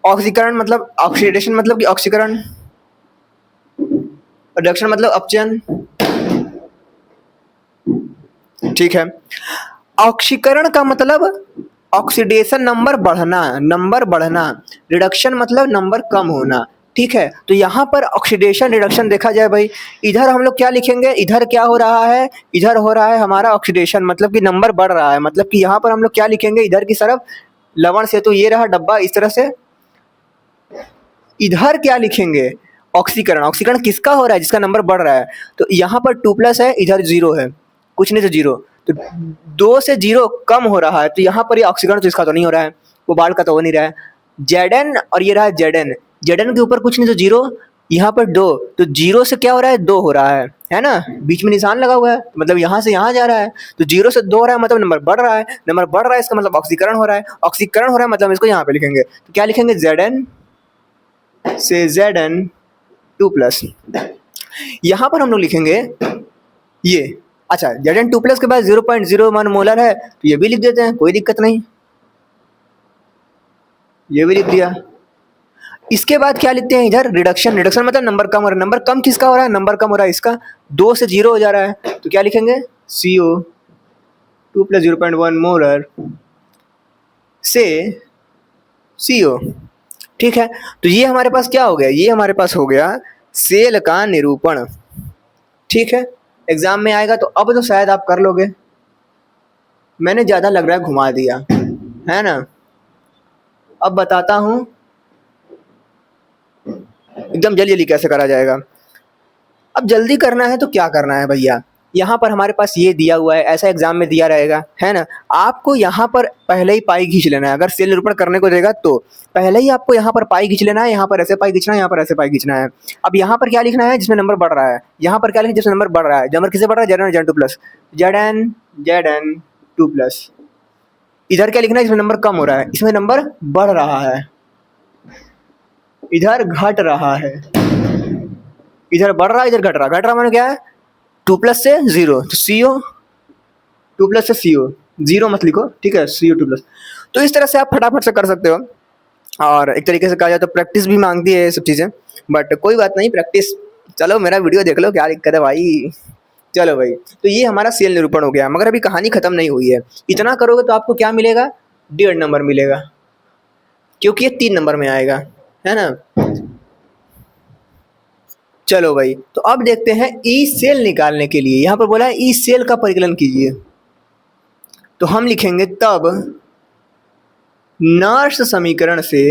ऑक्सीकरण मतलब ऑक्सीडेशन मतलब कि ऑक्सीकरण, रिडक्शन मतलब अपचयन, ठीक है। ऑक्सीकरण का मतलब ऑक्सीडेशन नंबर बढ़ना, नंबर बढ़ना। रिडक्शन मतलब नंबर कम होना, ठीक है। तो यहाँ पर ऑक्सीडेशन रिडक्शन देखा जाए भाई, इधर हम लोग क्या लिखेंगे, इधर क्या हो रहा है, इधर हो रहा है हमारा ऑक्सीडेशन, मतलब कि नंबर बढ़ रहा है, मतलब कि यहाँ पर हम लोग क्या लिखेंगे, इधर की तरफ लवण से, तो ये रहा डब्बा इस तरह से। इधर क्या लिखेंगे, ऑक्सीकरण। ऑक्सीकरण किसका हो रहा है, जिसका नंबर बढ़ रहा है। तो यहाँ पर 2+ है, इधर 0 है, कुछ नहीं तो 0, तो 2 से 0 कम हो रहा है, तो यहाँ पर ये ऑक्सीकरण तो इसका तो नहीं हो रहा है, वो बाढ़ का तो हो नहीं रहा है। Zn और ये रहा Zn, Zn के ऊपर कुछ नहीं तो 0, यहाँ पर 2, तो 0 से क्या हो रहा है, 2 हो रहा है ना, बीच में निशान लगा हुआ है, मतलब यहाँ से यहाँ जा रहा है, तो 0 से 2 हो रहा है, मतलब नंबर बढ़ रहा है, नंबर बढ़ रहा है इसका मतलब ऑक्सीकरण हो रहा है, ऑक्सीकरण हो रहा है मतलब इसको यहाँ पे लिखेंगे, तो क्या लिखेंगे, Zn से Zn2+। यहाँ पर हम लोग लिखेंगे ये, अच्छा Zn2+ के बाद 0.01 मोलर है, तो ये भी लिख देते हैं, कोई दिक्कत नहीं, ये भी लिख दिया। इसके बाद क्या लिखते हैं इधर, रिडक्शन। रिडक्शन मतलब नंबर कम हो रहा है, नंबर कम किसका हो रहा है, नंबर कम हो रहा है इसका, 2 से 0 हो जा रहा है, तो क्या लिखेंगे, CO2 + 0.1 मोलर से CO, ठीक है। तो ये हमारे पास क्या हो गया, ये हमारे पास हो गया सेल का निरूपण, ठीक है। एग्जाम में आएगा तो अब तो शायद आप कर लोगे, मैंने ज़्यादा लग रहा है घुमा दिया, है ना। अब बताता हूँ एकदम जल्दी जल्दी कैसे करा जाएगा। अब जल्दी करना है तो क्या करना है भैया, यहाँ पर हमारे पास ये दिया हुआ है, ऐसा एग्जाम में दिया रहेगा, है ना। आपको यहाँ पर पहले ही पाई खींच लेना है, अगर सेल निरूपण करने को देगा तो पहले ही आपको यहाँ पर पाई खींच लेना है, यहाँ पर ऐसे पाई खींचना है, यहाँ पर ऐसे पाई खींचना है। अब यहाँ पर क्या लिखना है, जिसमें नंबर बढ़ रहा है, यहाँ पर क्या लिखना है, जिसमें नंबर बढ़ रहा है, नंबर किसे बढ़ रहा है, Zn2+, Zn2+। इधर क्या लिखना है, इसमें नंबर कम हो रहा है, इसमें नंबर बढ़ रहा है, इधर घट रहा है, इधर बढ़ रहा है, इधर घट रहा है। घट रहा माने क्या है, 2+ से 0, तो CO, 2+ से CO, 0 मत लिखो, ठीक है, CO2+। तो इस तरह से आप फटाफट से कर सकते हो, और एक तरीके से कहा जाए तो प्रैक्टिस भी मांगती है ये सब चीज़ें, बट कोई बात नहीं, प्रैक्टिस, चलो मेरा वीडियो देख लो, क्या दिक्कत है भाई। चलो भाई, तो ये हमारा सेल निरूपण हो गया, मगर अभी कहानी खत्म नहीं हुई है। इतना करोगे तो आपको क्या मिलेगा, 1.5 नंबर मिलेगा, क्योंकि ये 3 नंबर में आएगा, है ना। चलो भाई, तो अब देखते हैं ई सेल निकालने के लिए, यहाँ पर बोला है ई सेल का परिकलन कीजिए, तो हम लिखेंगे तब नर्स समीकरण से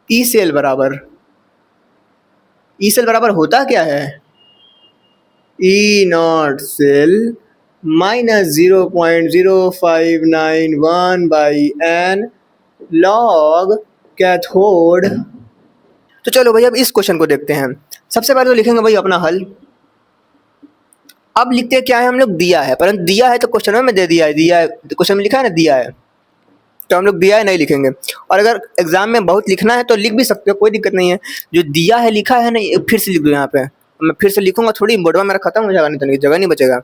ई सेल बराबर होता क्या है, E naught cell minus 0.0591/n log cathode. तो चलो भाई अब इस क्वेश्चन को देखते हैं। सबसे पहले तो लिखेंगे भाई अपना हल। अब लिखते हैं क्या है हम लोग, दिया है, परंतु दिया है तो क्वेश्चन में दे दिया है, क्वेश्चन में लिखा है ना दिया है, तो हम लोग दिया है नहीं लिखेंगे। और अगर एग्जाम में बहुत लिखना है तो लिख भी सकते हो, कोई दिक्कत नहीं है। जो दिया है लिखा है ना, ये फिर से लिख दो यहाँ पे। मैं फिर से लिखूंगा थोड़ी, बोर्डवा मेरा खत्म हो जाएगा, नहीं तो जगह नहीं बचेगा।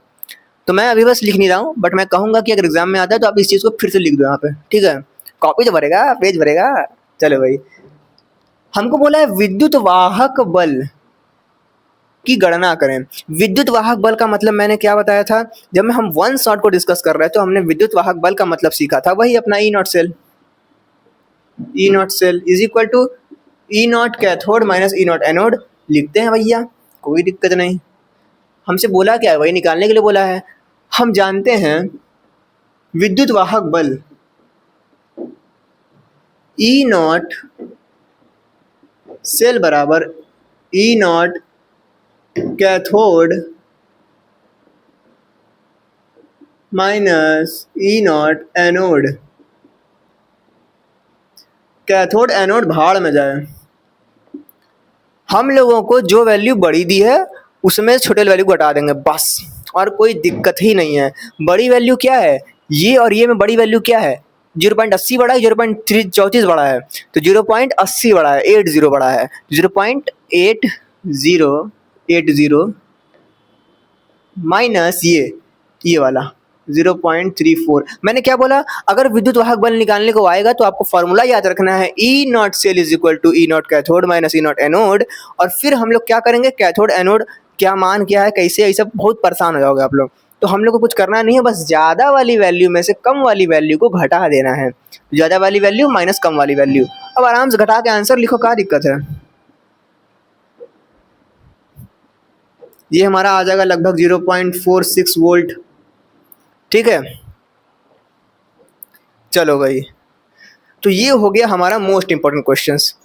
तो मैं अभी बस लिख नहीं रहा हूँ, बट मैं कहूँगा कि अगर एग्जाम में आता है तो आप इस चीज़ को फिर से लिख दो यहाँ पे, ठीक है। कॉपी तो भरेगा, पेज भरेगा। चलो भाई, हमको बोला है विद्युत वाहक बल की गणना करें। विद्युत वाहक बल का मतलब मैंने क्या बताया था, जब हम वन शॉट को डिस्कस कर रहे थे तो हमने विद्युत वाहक बल का मतलब सीखा था, वही अपना E naught cell. E naught cell is equal to E naught cathode minus E naught anode लिखते हैं भैया, कोई दिक्कत नहीं। हमसे बोला क्या है, वही निकालने के लिए बोला है। हम जानते हैं विद्युत वाहक बल ई नॉट सेल बराबर E naught cathode minus E naught anode. Cathode anode भाड़ में जाए। हम लोगों को जो वैल्यू बड़ी दी है उसमें छोटे वैल्यू को हटा देंगे बस, और कोई दिक्कत ही नहीं है। बड़ी वैल्यू क्या है, ये और ये में बड़ी वैल्यू क्या है, 0.80 बड़ा है, 0.34 बड़ा है, तो 0.80 बड़ा है, 80 बड़ा है, 0.8080 माइनस ये वाला 0.34। मैंने क्या बोला, अगर विद्युत वाहक बल निकालने को आएगा तो आपको फॉर्मूला याद रखना है, E naught cell is equal to E naught cathode minus E naught anode. और फिर हम लोग क्या करेंगे, कैथोड एनोड क्या मान क्या है, कैसे, ये सब बहुत परेशान हो जाओगे आप लोग। तो हम लोग को कुछ करना नहीं है, बस ज़्यादा वाली वैल्यू में से कम वाली वैल्यू को घटा देना है। ज़्यादा वाली वैल्यू माइनस कम वाली वैल्यू। अब आराम से घटा के आंसर लिखो, क्या दिक्कत है। ये हमारा आ जाएगा लगभग 0.46 वोल्ट, ठीक है। चलो भाई, तो ये हो गया हमारा मोस्ट इंपॉर्टेंट क्वेश्चंस।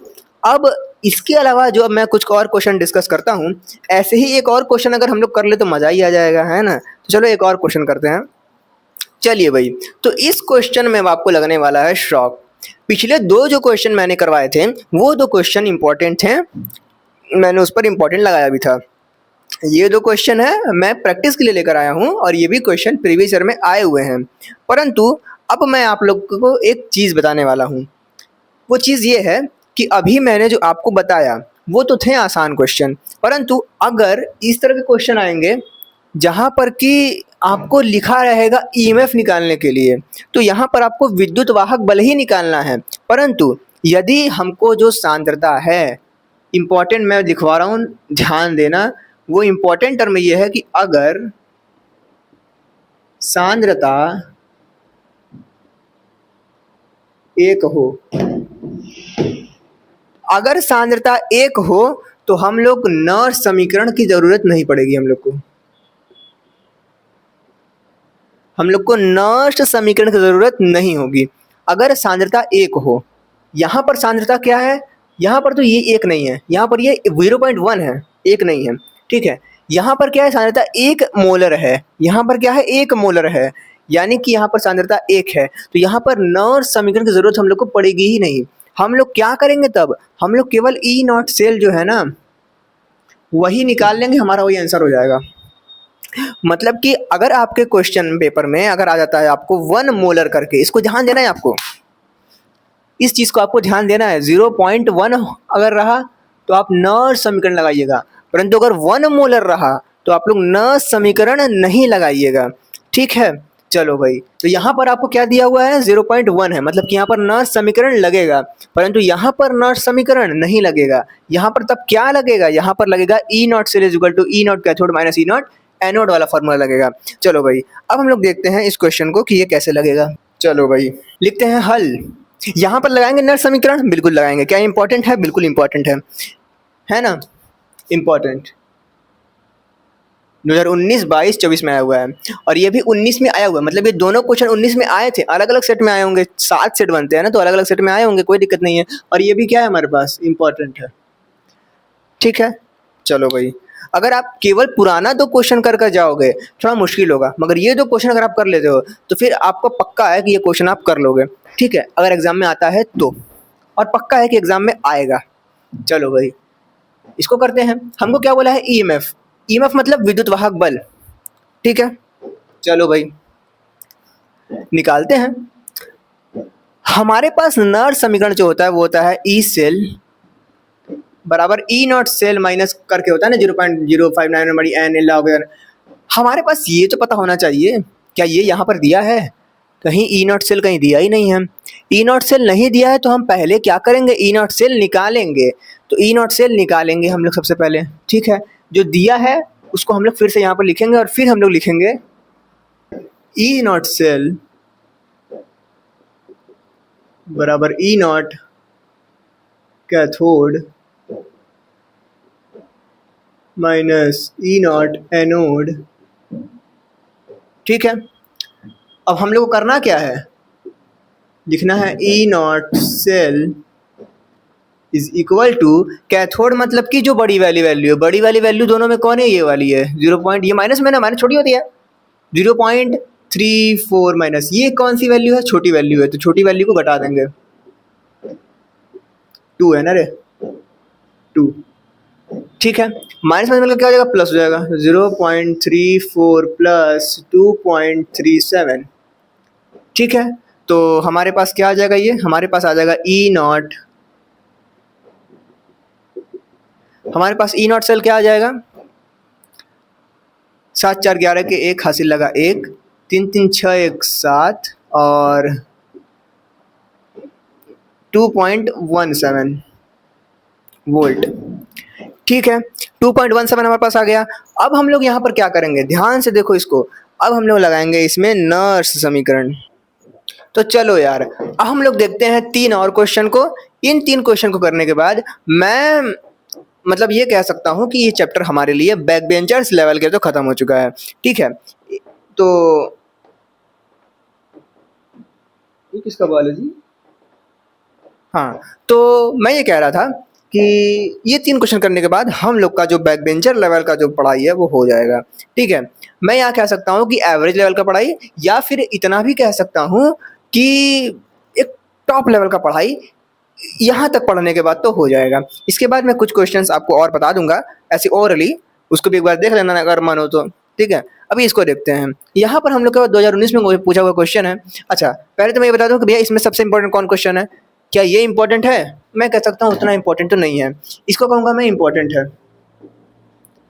अब इसके अलावा जो मैं कुछ और क्वेश्चन डिस्कस करता हूँ, ऐसे ही एक और क्वेश्चन अगर हम लोग कर ले तो मज़ा ही आ जाएगा, है ना। तो चलो एक और क्वेश्चन करते हैं। चलिए भाई, तो इस क्वेश्चन में आपको लगने वाला है शॉक। पिछले दो जो क्वेश्चन मैंने करवाए थे वो दो क्वेश्चन इंपॉर्टेंट थे, मैंने उस पर इंपॉर्टेंट लगाया भी था। ये दो क्वेश्चन है मैं प्रैक्टिस के लिए लेकर आया हूँ, और ये भी क्वेश्चन प्रीवियस ईयर में आए हुए हैं। परंतु अब मैं आप लोगों को एक चीज़ बताने वाला हूँ। वो चीज़ ये है कि अभी मैंने जो आपको बताया वो तो थे आसान क्वेश्चन, परंतु अगर इस तरह के क्वेश्चन आएंगे जहाँ पर कि आपको लिखा रहेगा ईएमएफ निकालने के लिए, तो यहाँ पर आपको विद्युत वाहक बल ही निकालना है। परंतु यदि हमको जो सांद्रता है, इम्पॉर्टेंट मैं लिखवा रहा हूँ, ध्यान देना, वो इम्पॉर्टेंट टर्म ये है कि अगर सांद्रता एक हो, अगर सांद्रता एक हो तो हम लोग नर्स समीकरण की जरूरत नहीं पड़ेगी। हम लोग को नर्स समीकरण की जरूरत नहीं होगी अगर सांद्रता एक हो। यहाँ पर सांद्रता क्या है, यहाँ पर तो ये एक नहीं है, यहाँ पर ये 0.1 है, एक नहीं है, ठीक है। यहाँ पर क्या है, सांद्रता 1 मोलर है, यहाँ पर क्या है, 1 मोलर है, यानी कि यहाँ पर सांद्रता 1 है। तो यहाँ पर नर्स समीकरण की जरूरत हम लोग को पड़ेगी ही नहीं। हम लोग क्या करेंगे तब, हम लोग केवल ई नॉट सेल जो है ना वही निकाल लेंगे, हमारा वही आंसर हो जाएगा। मतलब कि अगर आपके क्वेश्चन पेपर में अगर आ जाता है आपको 1 मोलर करके, इसको ध्यान देना है आपको, इस चीज़ को आपको ध्यान देना है। 0.1 अगर रहा तो आप नर्स समीकरण लगाइएगा, परंतु अगर 1 मोलर रहा तो आप लोग नर्स समीकरण नहीं लगाइएगा, ठीक है। चलो भाई, तो यहाँ पर आपको क्या दिया हुआ है, 0.1 है, मतलब कि यहाँ पर नर्स समीकरण लगेगा, परंतु यहाँ पर नर्स समीकरण नहीं लगेगा। यहाँ पर तब क्या लगेगा, यहाँ पर लगेगा E naught cell is equal to E naught cathode minus E naught anode वाला फॉर्मूला लगेगा। चलो भाई, अब हम लोग देखते हैं इस क्वेश्चन को कि ये कैसे लगेगा। चलो भाई, लिखते हैं हल। यहाँ पर लगाएंगे नर्स समीकरण, बिल्कुल लगाएंगे। क्या इंपॉर्टेंट है, बिल्कुल इंपॉर्टेंट है ना, इंपॉर्टेंट। 2019, 22, 24 में आया हुआ है, और ये भी 19 में आया हुआ है, मतलब ये दोनों क्वेश्चन 19 में आए थे, अलग अलग सेट में आए होंगे, 7 सेट बनते हैं ना, तो अलग अलग सेट में आए होंगे, कोई दिक्कत नहीं है। और ये भी क्या है हमारे पास, इंपॉर्टेंट है, ठीक है। चलो भाई, अगर आप केवल पुराना 2 क्वेश्चन कर जाओगे थोड़ा मुश्किल होगा, मगर ये 2 क्वेश्चन अगर आप कर लेते हो तो फिर आपको पक्का है कि ये क्वेश्चन आप कर लोगे, ठीक है, अगर एग्जाम में आता है तो, और पक्का है कि एग्जाम में आएगा। चलो भाई, इसको करते हैं। हमको क्या बोला है, ईएमएफ। ईएमएफ मतलब विद्युत वाहक बल, ठीक है, चलो भाई निकालते हैं। हमारे पास नर समीकरण जो होता है वो होता है ई सेल बराबर ई नॉट सेल माइनस करके होता है ना 0.059 बड़ी एन एल वगैरह। हमारे पास ये तो पता होना चाहिए, क्या ये यहाँ पर दिया है? कहीं ई नॉट सेल कहीं दिया ही नहीं है। ई नॉट सेल नहीं दिया है तो हम पहले क्या करेंगे, ई नॉट सेल निकालेंगे। तो ई नॉट सेल निकालेंगे हम लोग सबसे पहले, ठीक है। जो दिया है उसको हम लोग फिर से यहाँ पर लिखेंगे और फिर हम लोग लिखेंगे ई नॉट सेल बराबर E naught cathode minus E naught anode, ठीक है। अब हम लोग को करना क्या है, लिखना है E naught cell is equal to cathode मतलब कि जो बड़ी वाली वैल्यू है, बड़ी वाली वैल्यू दोनों में कौन है, ये वाली है 0 पॉइंट, ये माइनस में ना माइनस छोटी होती है 0.34 माइनस, ये कौन सी वैल्यू है, छोटी वैल्यू है, तो छोटी वैल्यू को घटा देंगे, 2 है ना रे, 2, ठीक है। माइनस में मतलब क्या हो जाएगा, प्लस हो जाएगा, 0.34 प्लस 2.37, ठीक है। तो हमारे पास क्या आ जाएगा, ये हमारे पास आ जाएगा ई नॉट, हमारे पास ई नॉट सेल क्या आ जाएगा, 7 4 11 के 1 हासिल लगा 1, 3 3 6 1 7 और 2.17 वोल्ट, ठीक है। 2.17 हमारे पास आ गया। अब हम लोग यहाँ पर क्या करेंगे, ध्यान से देखो इसको, अब हम लोग लगाएंगे इसमें नर्स समीकरण। तो चलो यार, अब हम लोग देखते हैं 3 और क्वेश्चन को। इन 3 क्वेश्चन को करने के बाद मैं मतलब ये कह सकता हूँ कि ये चैप्टर हमारे लिए बैक बेंचर्स लेवल के तो खत्म हो चुका है, ठीक है। तो ये किसका बॉल है जी? हाँ, तो मैं ये कह रहा था कि ये 3 क्वेश्चन करने के बाद हम लोग का जो बैक बेंचर लेवल का जो पढ़ाई है वो हो जाएगा, ठीक है। मैं यहाँ कह सकता हूँ कि एवरेज लेवल का पढ़ाई, या फिर इतना भी कह सकता हूँ कि एक टॉप लेवल का पढ़ाई यहाँ तक पढ़ने के बाद तो हो जाएगा। इसके बाद मैं कुछ क्वेश्चंस आपको और बता दूंगा ऐसे ओरली, उसको भी एक बार देख लेना अगर मन हो तो, ठीक है। अभी इसको देखते हैं। यहाँ पर हम लोग का 2019 में पूछा हुआ क्वेश्चन है। अच्छा, पहले तो मैं ये बता दूं कि भैया इसमें सबसे इंपॉर्टेंट कौन क्वेश्चन है, क्या ये इंपॉर्टेंट है? मैं कह सकता हूँ उतना इंपॉर्टेंट तो नहीं है, इसको कहूँगा मैं इंपॉर्टेंट है,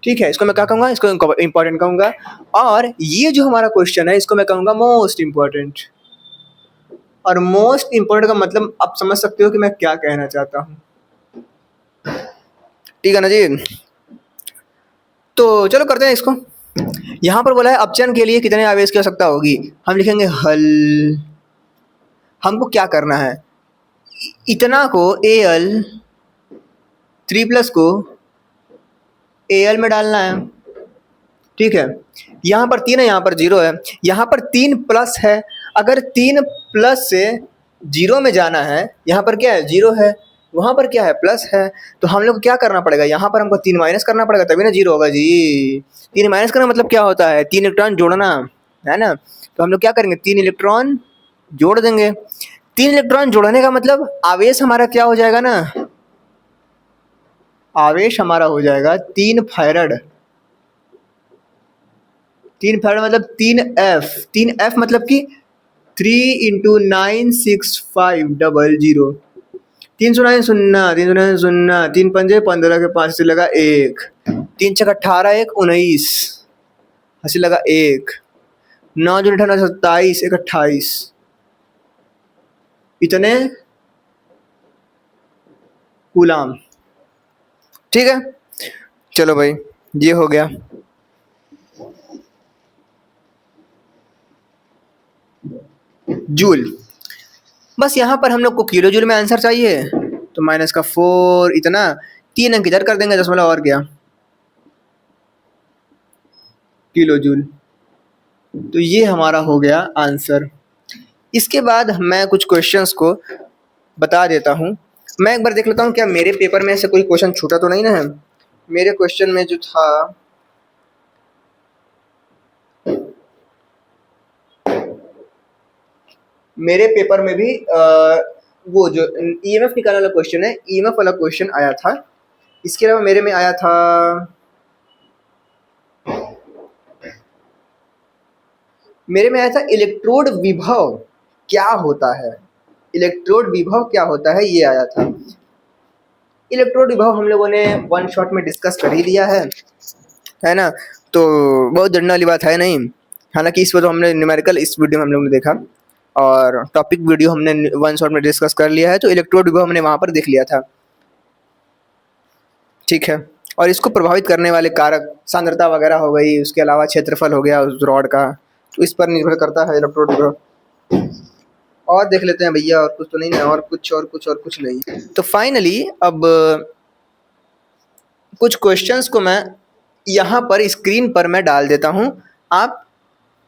ठीक है। इसको मैं क्या कहूँगा, इसको इंपॉर्टेंट कहूँगा। और ये जो हमारा क्वेश्चन है इसको मैं कहूँगा मोस्ट इंपॉर्टेंट। और मोस्ट इंपॉर्टेंट का मतलब आप समझ सकते हो कि मैं क्या कहना चाहता हूँ, ठीक है ना जी। तो चलो करते हैं इसको। यहाँ पर बोला है अपचयन के लिए कितने आवेश की आवश्यकता होगी, हम लिखेंगे हल। हमको क्या करना है, इतना को Al 3+ को Al में डालना है, ठीक है। यहाँ पर 3 है, यहाँ पर 0 है, यहाँ पर 3 प्लस है। अगर 3 प्लस से 0 में जाना है, यहाँ पर क्या है 0 है, वहाँ पर क्या है प्लस है, तो हम लोग को क्या करना पड़ेगा, यहाँ पर हमको 3 माइनस करना पड़ेगा तभी ना 0 होगा जी। 3 माइनस करना मतलब क्या होता है, 3 इलेक्ट्रॉन जोड़ना है ना। तो हम लोग क्या करेंगे, 3 इलेक्ट्रॉन जोड़ देंगे। 3 इलेक्ट्रॉन जोड़ने का मतलब आवेश हमारा क्या हो जाएगा ना, आवेश हमारा हो जाएगा 3 फैरड। 3 फैरड मतलब 3F, 3F मतलब कि 3 × 96500, 309 शून्य, 309 शून्य, 3 पंजे 15 के 5 से लगा 1, 3 छक 18 1 19 हंसी लगा 1, 9 जून 18 27 1 28, इतने कूलाम, ठीक है। चलो भाई ये हो गया। जूल, बस यहाँ पर हम लोग को किलो जूल में आंसर चाहिए, तो -4 इतना 3 अंक इधर कर देंगे, दशमलव और क्या, किलो जूल। तो ये हमारा हो गया आंसर। इसके बाद मैं कुछ क्वेश्चंस को बता देता हूँ। मैं एक बार देख लेता हूँ क्या मेरे पेपर में से कोई क्वेश्चन छूटा तो नहीं ना है। मेरे क्वेश्चन में जो था मेरे पेपर में भी वो जो ईएमएफ निकालने वाला क्वेश्चन है, ईएमएफ वाला क्वेश्चन आया था। इसके अलावा मेरे में आया था मेरे में आया था इलेक्ट्रोड विभव क्या होता है, इलेक्ट्रोड विभव क्या होता है ये आया था। इलेक्ट्रोड विभव हम लोगों ने वन शॉट में डिस्कस कर ही लिया है ना, तो बहुत जानने वाली बात है नहीं। हालांकि इस पर तो हमने न्यूमेरिकल इस वीडियो में हम लोगों ने देखा और टॉपिक वीडियो हमने वन शॉट में डिस्कस कर लिया है, तो इलेक्ट्रोड विभव हमने वहाँ पर देख लिया था, ठीक है। और इसको प्रभावित करने वाले कारक सांद्रता वगैरह हो गई, उसके अलावा क्षेत्रफल हो गया उस रॉड का, तो इस पर निर्भर करता है इलेक्ट्रोड विभव। और देख लेते हैं भैया, और कुछ तो नहीं ना, और कुछ नहीं। तो फाइनली अब कुछ क्वेश्चंस को मैं यहाँ पर स्क्रीन पर मैं डाल देता हूँ। आप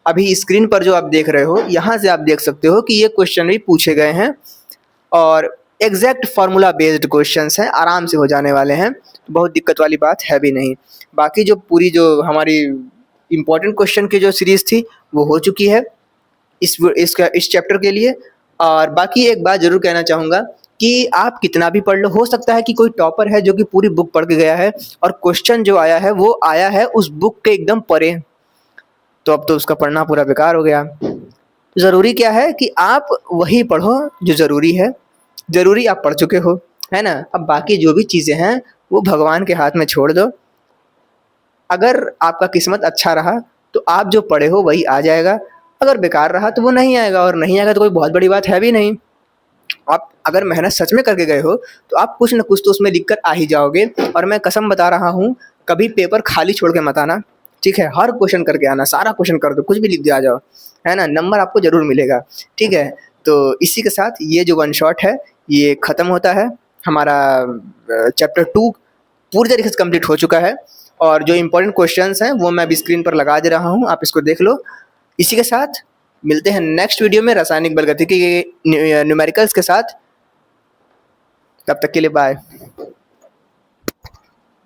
अभी स्क्रीन पर जो आप देख रहे हो, यहाँ से आप देख सकते हो कि ये क्वेश्चन भी पूछे गए हैं और एग्जैक्ट फार्मूला बेस्ड क्वेश्चंस हैं, आराम से हो जाने वाले हैं, बहुत दिक्कत वाली बात है भी नहीं। बाकी जो पूरी जो हमारी इम्पोर्टेंट क्वेश्चन की जो सीरीज़ थी वो हो चुकी है इस चैप्टर के लिए। और बाकी एक बात ज़रूर कहना चाहूँगा कि आप कितना भी पढ़ लो, हो सकता है कि कोई टॉपर है जो कि पूरी बुक पढ़ के गया है और क्वेश्चन जो आया है वो आया है उस बुक के एकदम परे, तो अब तो उसका पढ़ना पूरा बेकार हो गया। ज़रूरी क्या है कि आप वही पढ़ो जो ज़रूरी है, ज़रूरी आप पढ़ चुके हो, है ना। अब बाकी जो भी चीज़ें हैं वो भगवान के हाथ में छोड़ दो। अगर आपका किस्मत अच्छा रहा तो आप जो पढ़े हो वही आ जाएगा, अगर बेकार रहा तो वो नहीं आएगा, और नहीं आएगा तो कोई बहुत बड़ी बात है भी नहीं। आप अगर मेहनत सच में करके गए हो तो आप कुछ न कुछ तो उसमें लिख कर आ ही जाओगे। और मैं कसम बता रहा हूँ, कभी पेपर खाली छोड़ के मत आना, ठीक है। हर क्वेश्चन करके आना, सारा क्वेश्चन कर दो, कुछ भी लिख के आ जाओ, है ना, नंबर आपको ज़रूर मिलेगा, ठीक है। तो इसी के साथ ये जो वन शॉट है ये ख़त्म होता है। हमारा चैप्टर 2 पूरी तरीके से कंप्लीट हो चुका है और जो इम्पोर्टेंट क्वेश्चंस हैं वो मैं अभी स्क्रीन पर लगा दे रहा हूँ, आप इसको देख लो। इसी के साथ मिलते हैं नेक्स्ट वीडियो में रासायनिक बलगतिकी के न्यूमेरिकल्स के साथ। तब तक के लिए बाय।